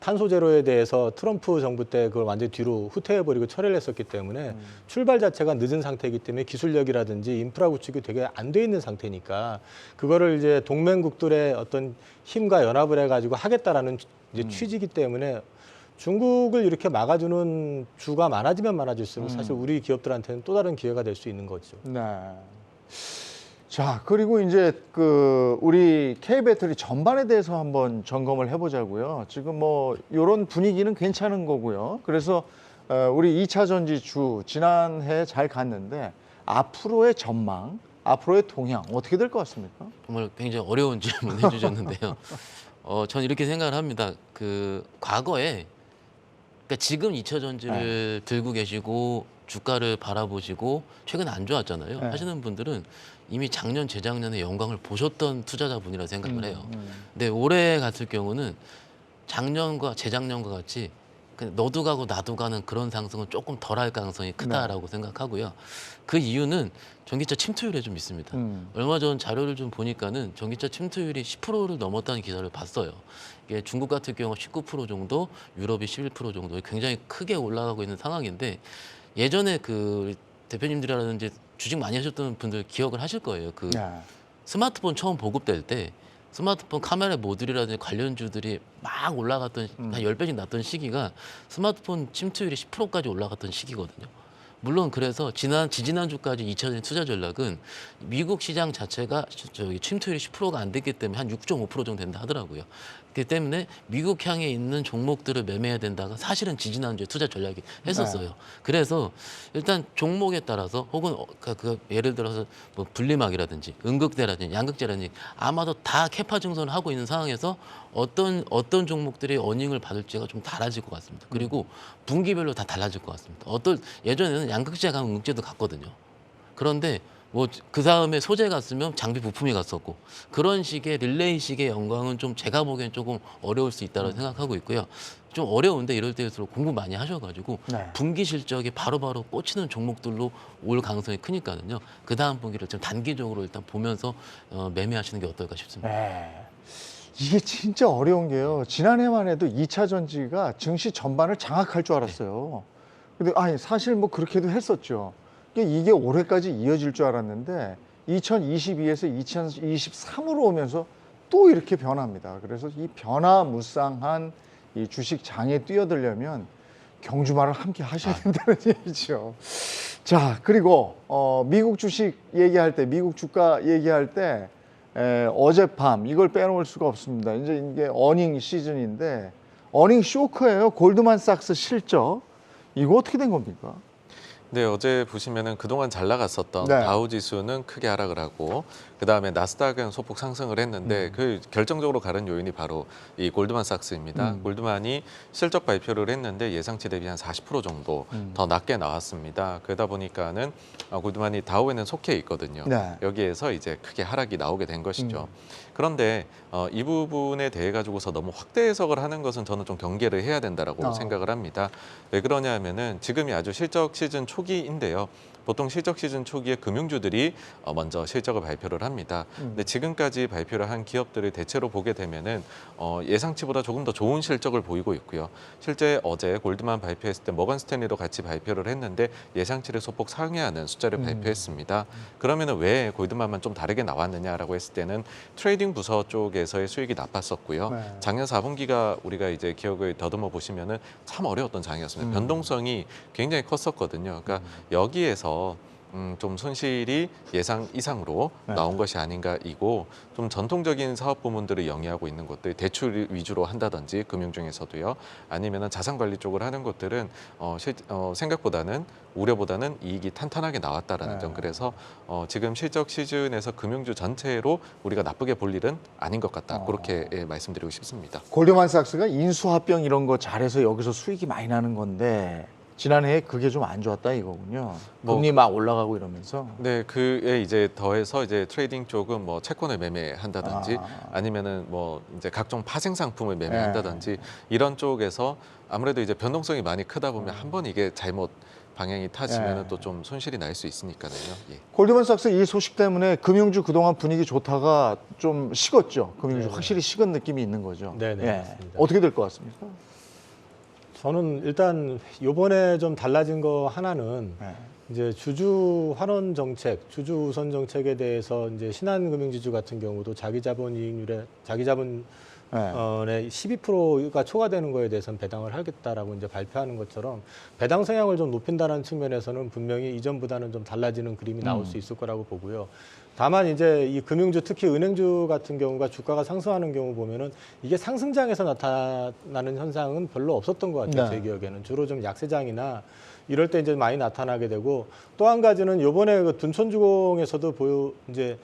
S3: 탄소 제로에 대해서 트럼프 정부 때 그걸 완전히 뒤로 후퇴해버리고 철회를 했었기 때문에 출발 자체가 늦은 상태이기 때문에 기술력이라든지 인프라 구축이 되게 안 돼 있는 상태니까 그거를 이제 동맹국들의 어떤 힘과 연합을 해가지고 하겠다라는 이제 취지이기 때문에 중국을 이렇게 막아주는 주가 많아지면 많아질수록 사실 우리 기업들한테는 또 다른 기회가 될 수 있는 거죠.
S1: 네. 자, 그리고 이제 그 우리 K배터리 전반에 대해서 한번 점검을 해보자고요. 지금 뭐 이런 분위기는 괜찮은 거고요. 그래서 우리 2차 전지주 지난해 잘 갔는데 앞으로의 전망, 앞으로의 동향 어떻게 될 것 같습니까?
S4: 정말 굉장히 어려운 질문 해주셨는데요. 저는 이렇게 생각을 합니다. 그 과거에 그러니까 지금 2차 전지를 들고 계시고 주가를 바라보시고 최근 안 좋았잖아요.
S1: 네.
S4: 하시는 분들은 이미 작년, 재작년에 영광을 보셨던 투자자분이라 생각을 해요. 근데 올해 같을 경우는 작년과 재작년과 같이 너도 가고 나도 가는 그런 상승은 조금 덜할 가능성이 크다라고 생각하고요. 그 이유는 전기차 침투율에 좀 있습니다. 얼마 전 자료를 좀 보니까는 전기차 침투율이 10%를 넘었다는 기사를 봤어요. 이게 중국 같은 경우 19% 정도, 유럽이 11% 정도 굉장히 크게 올라가고 있는 상황인데 예전에 그 대표님들이라든지 주식 많이 하셨던 분들 기억을 하실 거예요. 그 스마트폰 처음 보급될 때 스마트폰 카메라 모듈이라든지 관련주들이 막 올라갔던 한 10배씩 났던 시기가 스마트폰 침투율이 10%까지 올라갔던 시기거든요. 물론 그래서 지지난주까지 2차전 투자 전략은 미국 시장 자체가 침투율이 10%가 안 됐기 때문에 한 6.5% 정도 된다 하더라고요. 그렇기 때문에 미국 향해 있는 종목들을 매매해야 된다가 사실은 지지난주에 투자 전략이 했었어요. 그래서 일단 종목에 따라서 혹은 예를 들어서 뭐 분리막이라든지 음극대라든지 양극재라든지 아마도 다 캐파 증선을 하고 있는 상황에서 어떤 종목들이 어닝을 받을지가 좀 달라질 것 같습니다. 그리고 분기별로 다 달라질 것 같습니다. 예전에는 양극재 가면 음극재도 갔거든요. 그런데 뭐 그 다음에 소재 갔으면 장비 부품이 갔었고 그런 식의 릴레이식의 영광은 좀 제가 보기엔 조금 어려울 수 있다고 생각하고 있고요. 좀 어려운데 이럴 때일수록 공부 많이 하셔가지고 분기 실적이 바로바로 꽂히는 종목들로 올 가능성이 크니까는요. 그 다음 분기를 좀 단기적으로 일단 보면서 매매하시는 게 어떨까 싶습니다.
S1: 이게 진짜 어려운 게요. 지난해만 해도 2차 전지가 증시 전반을 장악할 줄 알았어요. 근데 아니 사실 뭐 그렇게도 했었죠. 이게 올해까지 이어질 줄 알았는데 2022에서 2023으로 오면서 또 이렇게 변합니다. 그래서 이 변화무쌍한 이 주식 장에 뛰어들려면 경주마를 함께 하셔야 된다는 얘기죠. 자, 그리고 미국 주식 얘기할 때, 미국 주가 얘기할 때 어젯밤 이걸 빼놓을 수가 없습니다. 이제 이게 어닝 시즌인데 어닝 쇼크예요. 골드만삭스 실적. 이거 어떻게 된 겁니까?
S2: 네, 어제 보시면은 그동안 잘 나갔었던 다우 지수는 크게 하락을 하고 그다음에 나스닥은 소폭 상승을 했는데 그 결정적으로 가른 요인이 바로 이 골드만삭스입니다. 골드만이 실적 발표를 했는데 예상치 대비 한 40% 정도 더 낮게 나왔습니다. 그러다 보니까는 골드만이 다우에는 속해 있거든요. 여기에서 이제 크게 하락이 나오게 된 것이죠. 그런데 이 부분에 대해 가지고서 너무 확대 해석을 하는 것은 저는 좀 경계를 해야 된다라고 생각을 합니다. 왜 그러냐면은 지금이 아주 실적 시즌 초기인데요. 보통 실적 시즌 초기에 금융주들이 먼저 실적을 발표를 합니다. 근데 지금까지 발표를 한 기업들을 대체로 보게 되면은 예상치보다 조금 더 좋은 실적을 보이고 있고요. 실제 어제 골드만 발표했을 때 모건 스탠리도 같이 발표를 했는데 예상치를 소폭 상회하는 숫자를 발표했습니다. 그러면은 왜 골드만만 좀 다르게 나왔느냐라고 했을 때는 트레이딩 부서 쪽에서의 수익이 나빴었고요. 작년 4분기가 우리가 이제 기억을 더듬어 보시면은 참 어려웠던 장이었습니다. 변동성이 굉장히 컸었거든요. 그러니까 여기에서 좀 손실이 예상 이상으로 나온 것이 아닌가이고 좀 전통적인 사업 부문들을 영위하고 있는 것들 대출 위주로 한다든지 금융 중에서도요 아니면은 자산 관리 쪽을 하는 것들은 생각보다는 우려보다는 이익이 탄탄하게 나왔다라는 점. 그래서 지금 실적 시즌에서 금융주 전체로 우리가 나쁘게 볼 일은 아닌 것 같다. 그렇게 말씀드리고 싶습니다.
S1: 골드만삭스가 인수합병 이런 거 잘해서 여기서 수익이 많이 나는 건데 지난해에 그게 좀 안 좋았다 이거군요. 금리 막 올라가고 이러면서.
S2: 네, 그에 이제 더해서 이제 트레이딩 쪽은 뭐 채권을 매매한다든지 아니면은 뭐 이제 각종 파생 상품을 매매한다든지 이런 쪽에서 아무래도 이제 변동성이 많이 크다 보면 한 번 이게 잘못 방향이 타지면은 또 좀 손실이 날 수 있으니까요.
S1: 골드만삭스 이 소식 때문에 금융주 그동안 분위기 좋다가 좀 식었죠. 금융주 확실히 식은 느낌이 있는 거죠.
S3: 맞습니다.
S1: 어떻게 될 것 같습니까?
S3: 저는 일단 요번에 좀 달라진 거 하나는 이제 주주 환원 정책, 주주 우선 정책에 대해서 이제 신한금융지주 같은 경우도 자기 자본 이익률에 자기 자본 의 12%가 초과되는 거에 대해서는 배당을 하겠다라고 이제 발표하는 것처럼 배당 성향을 좀 높인다는 측면에서는 분명히 이전보다는 좀 달라지는 그림이 나올 수 있을 거라고 보고요. 다만 이제 이 금융주 특히 은행주 같은 경우가 주가가 상승하는 경우 보면은 이게 상승장에서 나타나는 현상은 별로 없었던 것 같아요. 제 기억에는 주로 좀 약세장이나 이럴 때 이제 많이 나타나게 되고 또 한 가지는 요번에 그 둔촌주공에서도 이제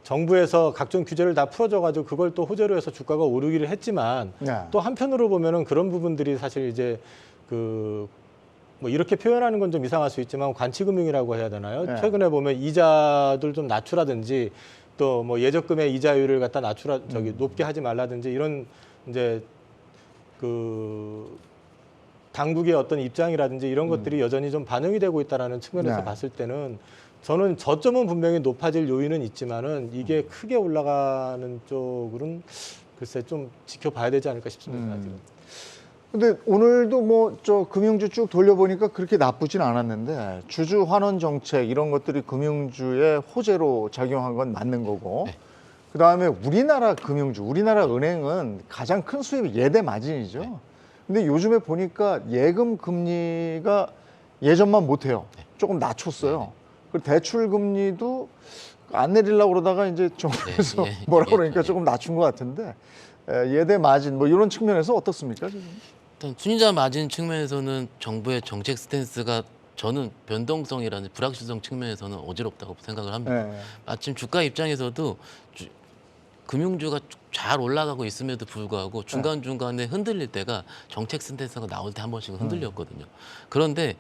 S3: 정부에서 각종 규제를 다 풀어줘가지고 그걸 또 호재로 해서 주가가 오르기를 했지만 또 한편으로 보면은 그런 부분들이 사실 이제 그 뭐 이렇게 표현하는 건 좀 이상할 수 있지만 관치금융이라고 해야 되나요?
S1: 네.
S3: 최근에 보면 이자들 좀 낮추라든지 또 뭐 예적금의 이자율을 갖다 높게 하지 말라든지 이런 이제 그 당국의 어떤 입장이라든지 이런 것들이 여전히 좀 반영이 되고 있다라는 측면에서
S1: 네.
S3: 봤을 때는 저는 저점은 분명히 높아질 요인은 있지만은 이게 크게 올라가는 쪽으로는 글쎄 좀 지켜봐야 되지 않을까 싶습니다. 아직은.
S1: 근데 오늘도 뭐 저 금융주 쭉 돌려보니까 그렇게 나쁘진 않았는데 주주 환원 정책 이런 것들이 금융주의 호재로 작용한 건 맞는 거고
S4: 네.
S1: 그다음에 우리나라 금융주, 우리나라 은행은 가장 큰 수입이 예대 마진이죠.
S4: 네.
S1: 근데 요즘에 보니까 예금 금리가 예전만 못해요. 조금 낮췄어요. 그리고 대출 금리도 안 내리려고 그러다가 이제 정부에서
S4: 예,
S1: 뭐라
S4: 예,
S1: 그러니까
S4: 예.
S1: 조금 낮춘 것 같은데 예대 마진 뭐 이런 측면에서 어떻습니까 지금?
S4: 일단 순이자 마진 측면에서는 정부의 정책 스탠스가 저는 변동성이라는 불확실성 측면에서는 어지럽다고 생각을 합니다.
S1: 네.
S4: 마침 주가 입장에서도 금융주가 잘 올라가고 있음에도 불구하고 중간중간에 흔들릴 때가 정책 스탠스가 나올 때 한 번씩은 흔들렸거든요. 그런데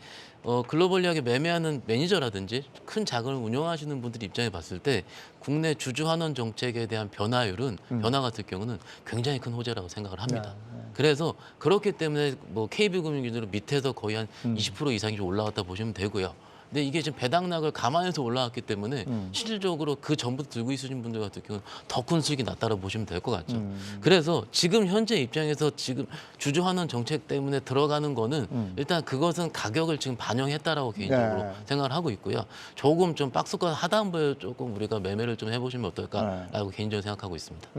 S4: 글로벌리하게 매매하는 매니저라든지 큰 자금을 운영하시는 분들 입장에 봤을 때 국내 주주 환원 정책에 대한 변화율은 변화 같은 경우는 굉장히 큰 호재라고 생각을 합니다. 그래서 그렇기 때문에 뭐 KB금융 기준으로 밑에서 거의 한 20% 이상이 좀 올라갔다 보시면 되고요. 근데 이게 지금 배당락을 감안해서 올라왔기 때문에 실질적으로 그 전부터 들고 있으신 분들 같은 경우는 더 큰 수익이 났다고 보시면 될 것 같죠. 그래서 지금 현재 입장에서 지금 주주 환원 정책 때문에 들어가는 거는 일단 그것은 가격을 지금 반영했다라고 개인적으로
S1: 네.
S4: 생각을 하고 있고요. 조금 좀 박스권 하단부에 조금 우리가 매매를 좀 해보시면 어떨까라고 개인적으로 생각하고 있습니다.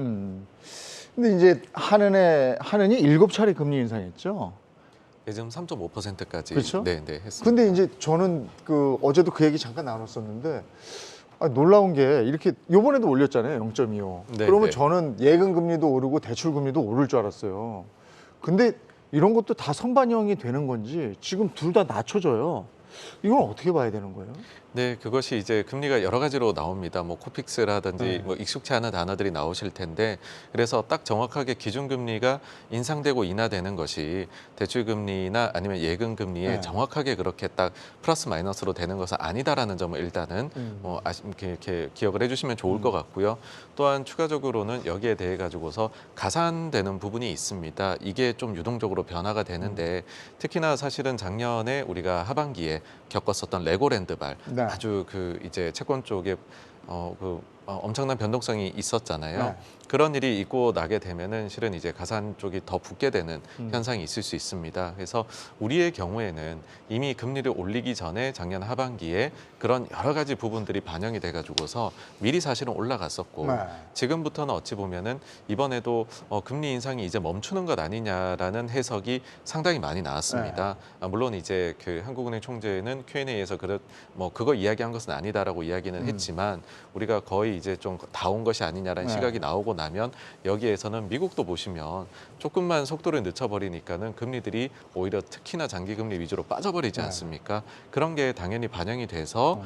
S1: 근데 이제 한은이 7차례 금리 인상했죠.
S2: 지금 3.5%까지
S1: 그렇죠?
S2: 네, 했습니다.
S1: 근데 이제 저는 그 어제도 그 얘기 잠깐 나눴었는데 놀라운 게 이렇게 요번에도 올렸잖아요. 0.25.
S2: 네,
S1: 그러면
S2: 네.
S1: 저는 예금 금리도 오르고 대출 금리도 오를 줄 알았어요. 근데 이런 것도 다 선반영이 되는 건지 지금 둘 다 낮춰져요. 이건 어떻게 봐야 되는 거예요?
S2: 네, 그것이 이제 금리가 여러 가지로 나옵니다. 뭐 코픽스라든지
S1: 네.
S2: 뭐 익숙치 않은 단어들이 나오실 텐데, 그래서 딱 정확하게 기준금리가 인상되고 인하되는 것이 대출금리나 아니면 예금금리에
S1: 네.
S2: 정확하게 그렇게 딱 플러스 마이너스로 되는 것은 아니다라는 점을 일단은 이렇게 기억을 해주시면 좋을 것 같고요. 또한 추가적으로는 여기에 대해 가지고서 가산되는 부분이 있습니다. 이게 좀 유동적으로 변화가 되는데 특히나 사실은 작년에 우리가 하반기에 겪었었던 레고랜드발
S1: 네.
S2: 아주 그 이제 채권 쪽에 엄청난 변동성이 있었잖아요.
S1: 네.
S2: 그런 일이 있고 나게 되면은 실은 이제 가산 쪽이 더 붙게 되는 현상이 있을 수 있습니다. 그래서 우리의 경우에는 이미 금리를 올리기 전에 작년 하반기에 그런 여러 가지 부분들이 반영이 돼가지고서 미리 사실은 올라갔었고
S1: 네.
S2: 지금부터는 어찌 보면은 이번에도 금리 인상이 이제 멈추는 것 아니냐라는 해석이 상당히 많이 나왔습니다. 물론 이제 그 한국은행 총재는 Q&A에서 그거 이야기한 것은 아니다라고 이야기는 했지만 우리가 거의 이제 좀 다 온 것이 아니냐라는
S1: 네.
S2: 시각이 나오고 나면 여기에서는 미국도 보시면 조금만 속도를 늦춰버리니까는 금리들이 오히려 특히나 장기금리 위주로 빠져버리지 않습니까? 그런 게 당연히 반영이 돼서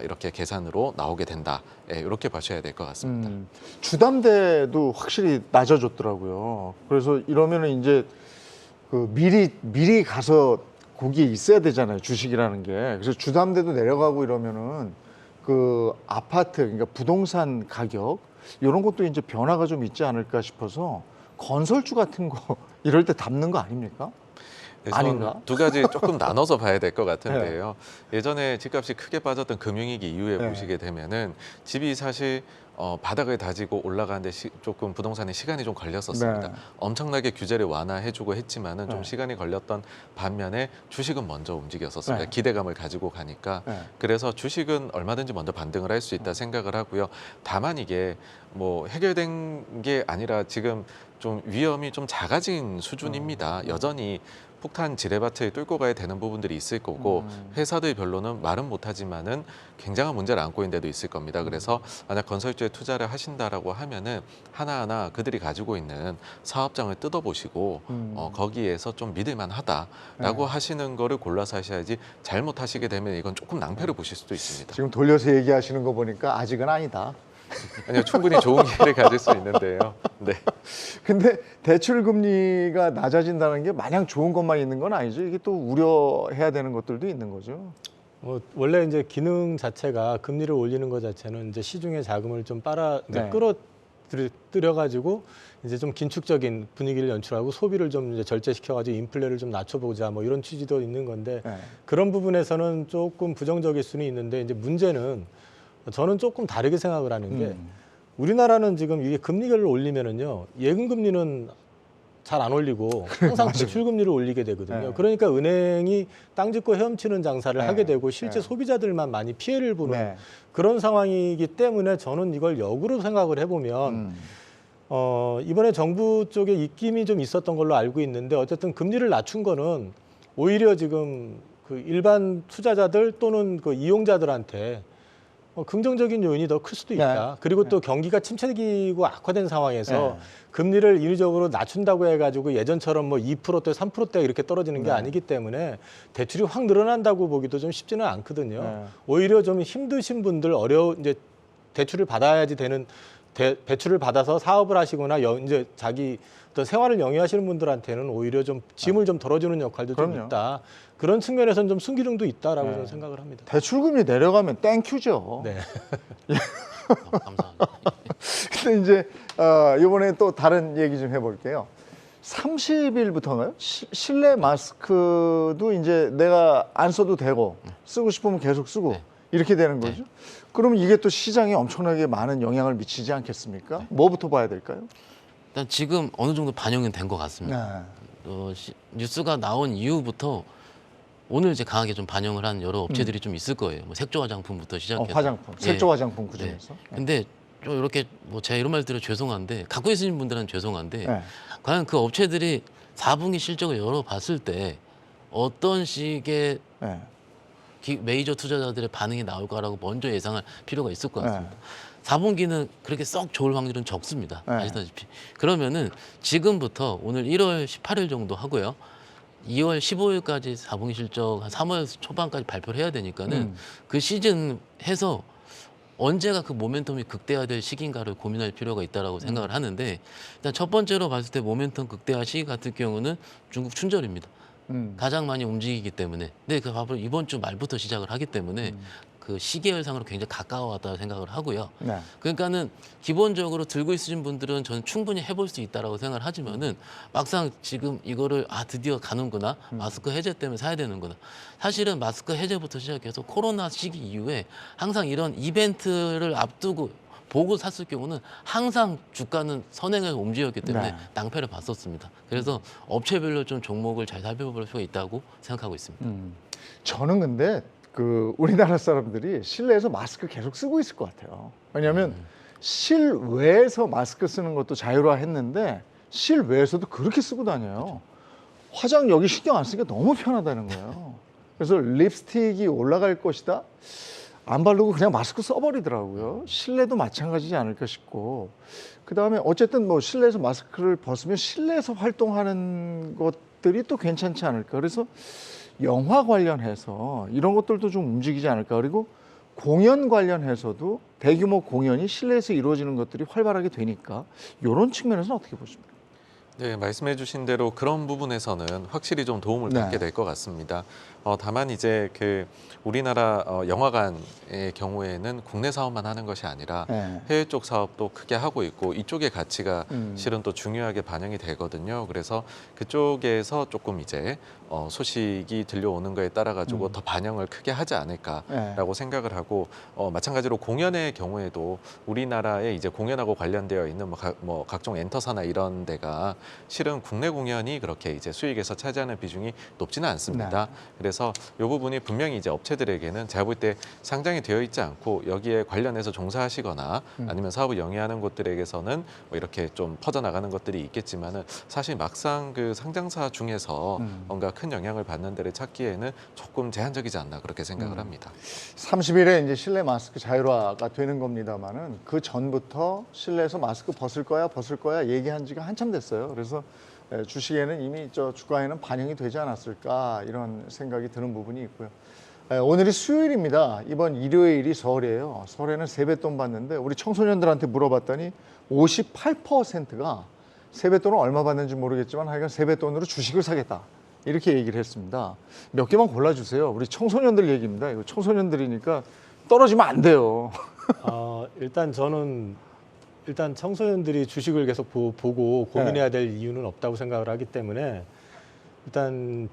S2: 이렇게 계산으로 나오게 된다. 이렇게 봐셔야 될 것 같습니다.
S1: 주담대도 확실히 낮아졌더라고요. 그래서 이러면은 이제 그 미리 가서 거기에 있어야 되잖아요. 주식이라는 게. 그래서 주담대도 내려가고 이러면은 그 아파트, 그러니까 부동산 가격 이런 것도 이제 변화가 좀 있지 않을까 싶어서 건설주 같은 거 이럴 때 담는 거 아닙니까?
S2: 그래서
S1: 아닌가?
S2: 두 가지 조금 나눠서 봐야 될 것 같은데요. 예전에 집값이 크게 빠졌던 금융위기 이후에
S1: 네.
S2: 보시게 되면은 집이 사실 바닥을 다지고 올라가는데 조금 부동산에 시간이 좀 걸렸었습니다.
S1: 네.
S2: 엄청나게 규제를 완화해주고 했지만은 좀
S1: 네.
S2: 시간이 걸렸던 반면에 주식은 먼저 움직였었습니다.
S1: 네.
S2: 기대감을 가지고 가니까.
S1: 네.
S2: 그래서 주식은 얼마든지 먼저 반등을 할 수 있다 생각을 하고요. 다만 이게 뭐 해결된 게 아니라 지금 좀 위험이 좀 작아진 수준입니다. 여전히 폭탄 지뢰밭을 뚫고 가야 되는 부분들이 있을 거고 회사들 별로는 말은 못하지만은 굉장한 문제를 안고 있는 데도 있을 겁니다. 그래서 만약 건설주에 투자를 하신다라고 하면은 하나하나 그들이 가지고 있는 사업장을 뜯어보시고 거기에서 좀 믿을만하다라고 하시는 거를 골라서 하셔야지 잘못하시게 되면 이건 조금 낭패를 보실 수도 있습니다.
S1: 지금 돌려서 얘기하시는 거 보니까 아직은 아니다.
S2: 아니요, 충분히 좋은 기회를 가질 수 있는데요. 네.
S1: 근데 대출 금리가 낮아진다는 게 마냥 좋은 것만 있는 건 아니죠. 이게 또 우려해야 되는 것들도 있는 거죠.
S3: 원래 이제 기능 자체가 금리를 올리는 것 자체는 이제 시중의 자금을 좀
S1: 네.
S3: 끌어들여가지고 이제 좀 긴축적인 분위기를 연출하고 소비를 좀 이제 절제시켜가지고 인플레를 좀 낮춰보자 뭐 이런 취지도 있는 건데
S1: 네.
S3: 그런 부분에서는 조금 부정적일 수는 있는데 이제 문제는 저는 조금 다르게 생각을 하는 게 우리나라는 지금 이게 금리를 올리면은요 예금 금리는 잘 안 올리고 항상 대출 금리를 올리게 되거든요.
S1: 네.
S3: 그러니까 은행이 땅 짚고 헤엄치는 장사를
S1: 네.
S3: 하게 되고 실제
S1: 네.
S3: 소비자들만 많이 피해를 보는
S1: 네.
S3: 그런 상황이기 때문에 저는 이걸 역으로 생각을 해보면 이번에 정부 쪽에 입김이 좀 있었던 걸로 알고 있는데 어쨌든 금리를 낮춘 거는 오히려 지금 그 일반 투자자들 또는 그 이용자들한테 긍정적인 요인이 더 클 수도 있다.
S1: 네.
S3: 그리고 또 경기가 침체기고 악화된 상황에서
S1: 네.
S3: 금리를 인위적으로 낮춘다고 해가지고 예전처럼 뭐 2%대, 3%대 이렇게 떨어지는 게
S1: 네.
S3: 아니기 때문에 대출이 확 늘어난다고 보기도 좀 쉽지는 않거든요.
S1: 네.
S3: 오히려 좀 힘드신 분들 이제 대출을 받아야지 되는 대출을 받아서 사업을 하시거나 이제 자기 어떤 생활을 영위하시는 분들한테는 오히려 좀 짐을 좀 덜어주는 역할도 좀
S1: 그럼요.
S3: 있다. 그런 측면에서는 좀 순기능도 있다라고
S1: 네.
S3: 저는 생각을 합니다.
S1: 대출금리 내려가면 땡큐죠.
S3: 네.
S4: 감사합니다.
S1: 근데 이제 이번에 또 다른 얘기 좀 해볼게요. 30일부터인가요? 실내 마스크도 이제 내가 안 써도 되고 쓰고 싶으면 계속 쓰고
S4: 네.
S1: 이렇게 되는 거죠. 그러면 이게 또 시장에 엄청나게 많은 영향을 미치지 않겠습니까? 뭐부터 봐야 될까요?
S4: 일단 지금 어느 정도 반영은 된 것 같습니다. 뉴스가 나온 이후부터 오늘 이제 강하게 좀 반영을 한 여러 업체들이 좀 있을 거예요. 뭐 색조 화장품부터 시작해서.
S1: 화장품,
S4: 예.
S1: 색조 화장품 그
S4: 네.
S1: 중에서.
S4: 근데 좀 이렇게 뭐 제가 이런 말 드려 죄송한데 갖고 있으신 분들은 죄송한데
S1: 네.
S4: 과연 그 업체들이 4분기 실적을 열어봤을 때 어떤 식의
S1: 네.
S4: 메이저 투자자들의 반응이 나올까라고 먼저 예상할 필요가 있을 것 같습니다.
S1: 네.
S4: 4분기는 그렇게 썩 좋을 확률은 적습니다.
S1: 네.
S4: 아시다시피. 그러면은 지금부터 오늘 1월 18일 정도 하고요. 2월 15일까지 4분기 실적 한 3월 초반까지 발표를 해야 되니까는 그 시즌 해서 언제가 그 모멘텀이 극대화될 시기인가를 고민할 필요가 있다라고 생각을 하는데 일단 첫 번째로 봤을 때 모멘텀 극대화 시기 같은 경우는 중국 춘절입니다. 가장 많이 움직이기 때문에. 근데 그 바로 이번 주 말부터 시작을 하기 때문에 그 시계열상으로 굉장히 가까워왔다고 생각을 하고요.
S1: 네.
S4: 그러니까는 기본적으로 들고 있으신 분들은 저는 충분히 해볼 수 있다라고 생각을 하지만은 막상 지금 이거를 드디어 가는구나 마스크 해제 때문에 사야 되는구나. 사실은 마스크 해제부터 시작해서 코로나 시기 이후에 항상 이런 이벤트를 앞두고 보고 샀을 경우는 항상 주가는 선행해서 움직였기 때문에
S1: 네.
S4: 낭패를 봤었습니다. 그래서 업체별로 좀 종목을 잘 살펴볼 필요가 있다고 생각하고 있습니다.
S1: 저는 근데 그 우리나라 사람들이 실내에서 마스크 계속 쓰고 있을 것 같아요. 왜냐하면 실외에서 마스크 쓰는 것도 자율화했는데 실외에서도 그렇게 쓰고 다녀요. 화장 여기 신경 안 쓰니까 너무 편하다는 거예요. 그래서 립스틱이 올라갈 것이다. 안 바르고 그냥 마스크 써버리더라고요. 실내도 마찬가지지 않을까 싶고. 그 다음에 어쨌든 뭐 실내에서 마스크를 벗으면 실내에서 활동하는 것들이 또 괜찮지 않을까. 그래서 영화 관련해서 이런 것들도 좀 움직이지 않을까. 그리고 공연 관련해서도 대규모 공연이 실내에서 이루어지는 것들이 활발하게 되니까 이런 측면에서는 어떻게 보십니까?
S2: 네, 말씀해 주신 대로 그런 부분에서는 확실히 좀 도움을
S1: 네.
S2: 받게 될 것 같습니다. 다만 이제 그 우리나라 영화관의 경우에는 국내 사업만 하는 것이 아니라
S1: 네.
S2: 해외 쪽 사업도 크게 하고 있고 이쪽의 가치가
S1: 음.
S2: 실은 또 중요하게 반영이 되거든요. 그래서 그쪽에서 조금 이제 소식이 들려오는 거에 따라 가지고 더 반영을 크게 하지 않을까라고
S1: 네.
S2: 생각을 하고 마찬가지로 공연의 경우에도 우리나라에 이제 공연하고 관련되어 있는 뭐 각종 엔터사나 이런 데가 실은 국내 공연이 그렇게 이제 수익에서 차지하는 비중이 높지는 않습니다. 그래서 이 부분이 분명히 이제 업체들에게는 제가 볼 때 상장이 되어 있지 않고 여기에 관련해서 종사하시거나 아니면 사업을 영위하는 곳들에게서는 뭐 이렇게 좀 퍼져나가는 것들이 있겠지만은 사실 막상 그 상장사 중에서 뭔가 큰 영향을 받는 데를 찾기에는 조금 제한적이지 않나 그렇게 생각을 합니다.
S1: 30일에 이제 실내 마스크 자율화가 되는 겁니다만은 그 전부터 실내에서 마스크 벗을 거야 얘기한 지가 한참 됐어요. 그래서 주식에는 이미 주가에는 반영이 되지 않았을까 이런 생각이 드는 부분이 있고요. 오늘이 수요일입니다. 이번 일요일이 설이에요. 설에는 세뱃돈 받는데 우리 청소년들한테 물어봤더니 58%가 세뱃돈을 얼마 받는지 모르겠지만 하여간 세뱃돈으로 주식을 사겠다. 이렇게 얘기를 했습니다. 몇 개만 골라주세요. 우리 청소년들 얘기입니다. 이거 청소년들이니까 떨어지면 안 돼요.
S3: 일단 저는 일단 청소년들이 주식을 계속 보고 고민해야 될 이유는 없다고 생각을 하기 때문에 일단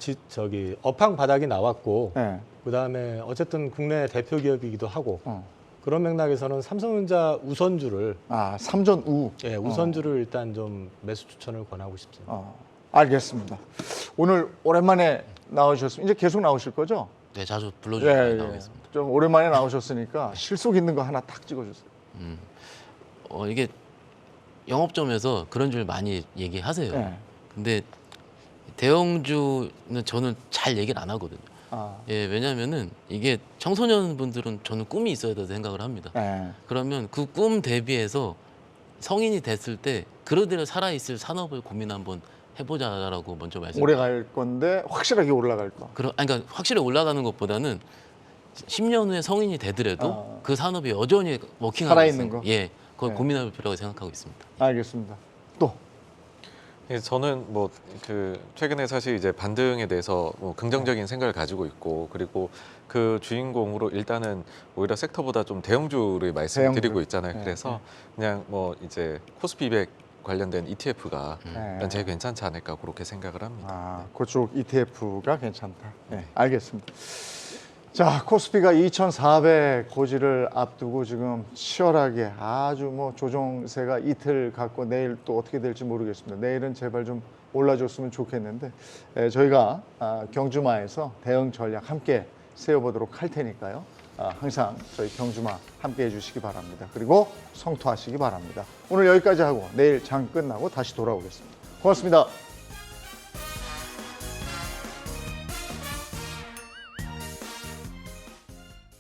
S3: 업황 바닥이 나왔고
S1: 네.
S3: 그다음에 어쨌든 국내 대표 기업이기도 하고 그런 맥락에서는 삼성전자 우선주를
S1: 삼전 우.
S3: 예, 우선주를 일단 좀 매수 추천을 권하고 싶습니다.
S1: 알겠습니다. 오늘 오랜만에 나오셨습니다. 이제 계속 나오실 거죠?
S4: 네, 자주 불러주시면 나오겠습니다.
S1: 좀 오랜만에 나오셨으니까 실속 있는 거 하나 딱 찍어주세요.
S4: 이게 영업점에서 그런 줄 많이 얘기하세요.
S1: 네.
S4: 근데 대형주는 저는 잘 얘기를 안 하거든요.
S1: 아,
S4: 예, 왜냐면은 이게 청소년 분들은 저는 꿈이 있어야 된다고 생각을 합니다.
S1: 네.
S4: 그러면 그 꿈 대비해서 성인이 됐을 때 그러대로 살아있을 산업을 고민 한번 해보자라고 먼저 말씀드립니다.
S1: 오래 갈 건데 확실하게 올라갈 거.
S4: 그러니까 확실히 올라가는 것보다는 10년 후에 성인이 되더라도 그 산업이 여전히 워킹하고
S1: 살아있는
S4: 있어요.
S1: 거?
S4: 예, 그걸
S1: 네.
S4: 고민할 필요가 생각하고 있습니다.
S1: 알겠습니다. 또
S2: 예, 저는 뭐 그 최근에 사실 이제 반등에 대해서 뭐 긍정적인 생각을 가지고 있고 그리고 그 주인공으로 일단은 오히려 섹터보다 좀 대형주를 말씀드리고
S1: 대형주.
S2: 있잖아요.
S1: 네,
S2: 그래서 그냥 뭐 이제 코스피 200 관련된 ETF가
S1: 네.
S2: 일단 제일 괜찮지 않을까 그렇게 생각을 합니다.
S1: 그쪽 ETF가 괜찮다. 네, 알겠습니다. 자, 코스피가 2,400 고지를 앞두고 지금 치열하게 아주 뭐 조정세가 이틀 갔고 내일 또 어떻게 될지 모르겠습니다. 내일은 제발 좀 올라줬으면 좋겠는데 저희가 경주마에서 대응 전략 함께 세워보도록 할 테니까요. 항상 저희 경주마 함께 해주시기 바랍니다. 그리고 성투하시기 바랍니다. 오늘 여기까지 하고 내일 장 끝나고 다시 돌아오겠습니다. 고맙습니다.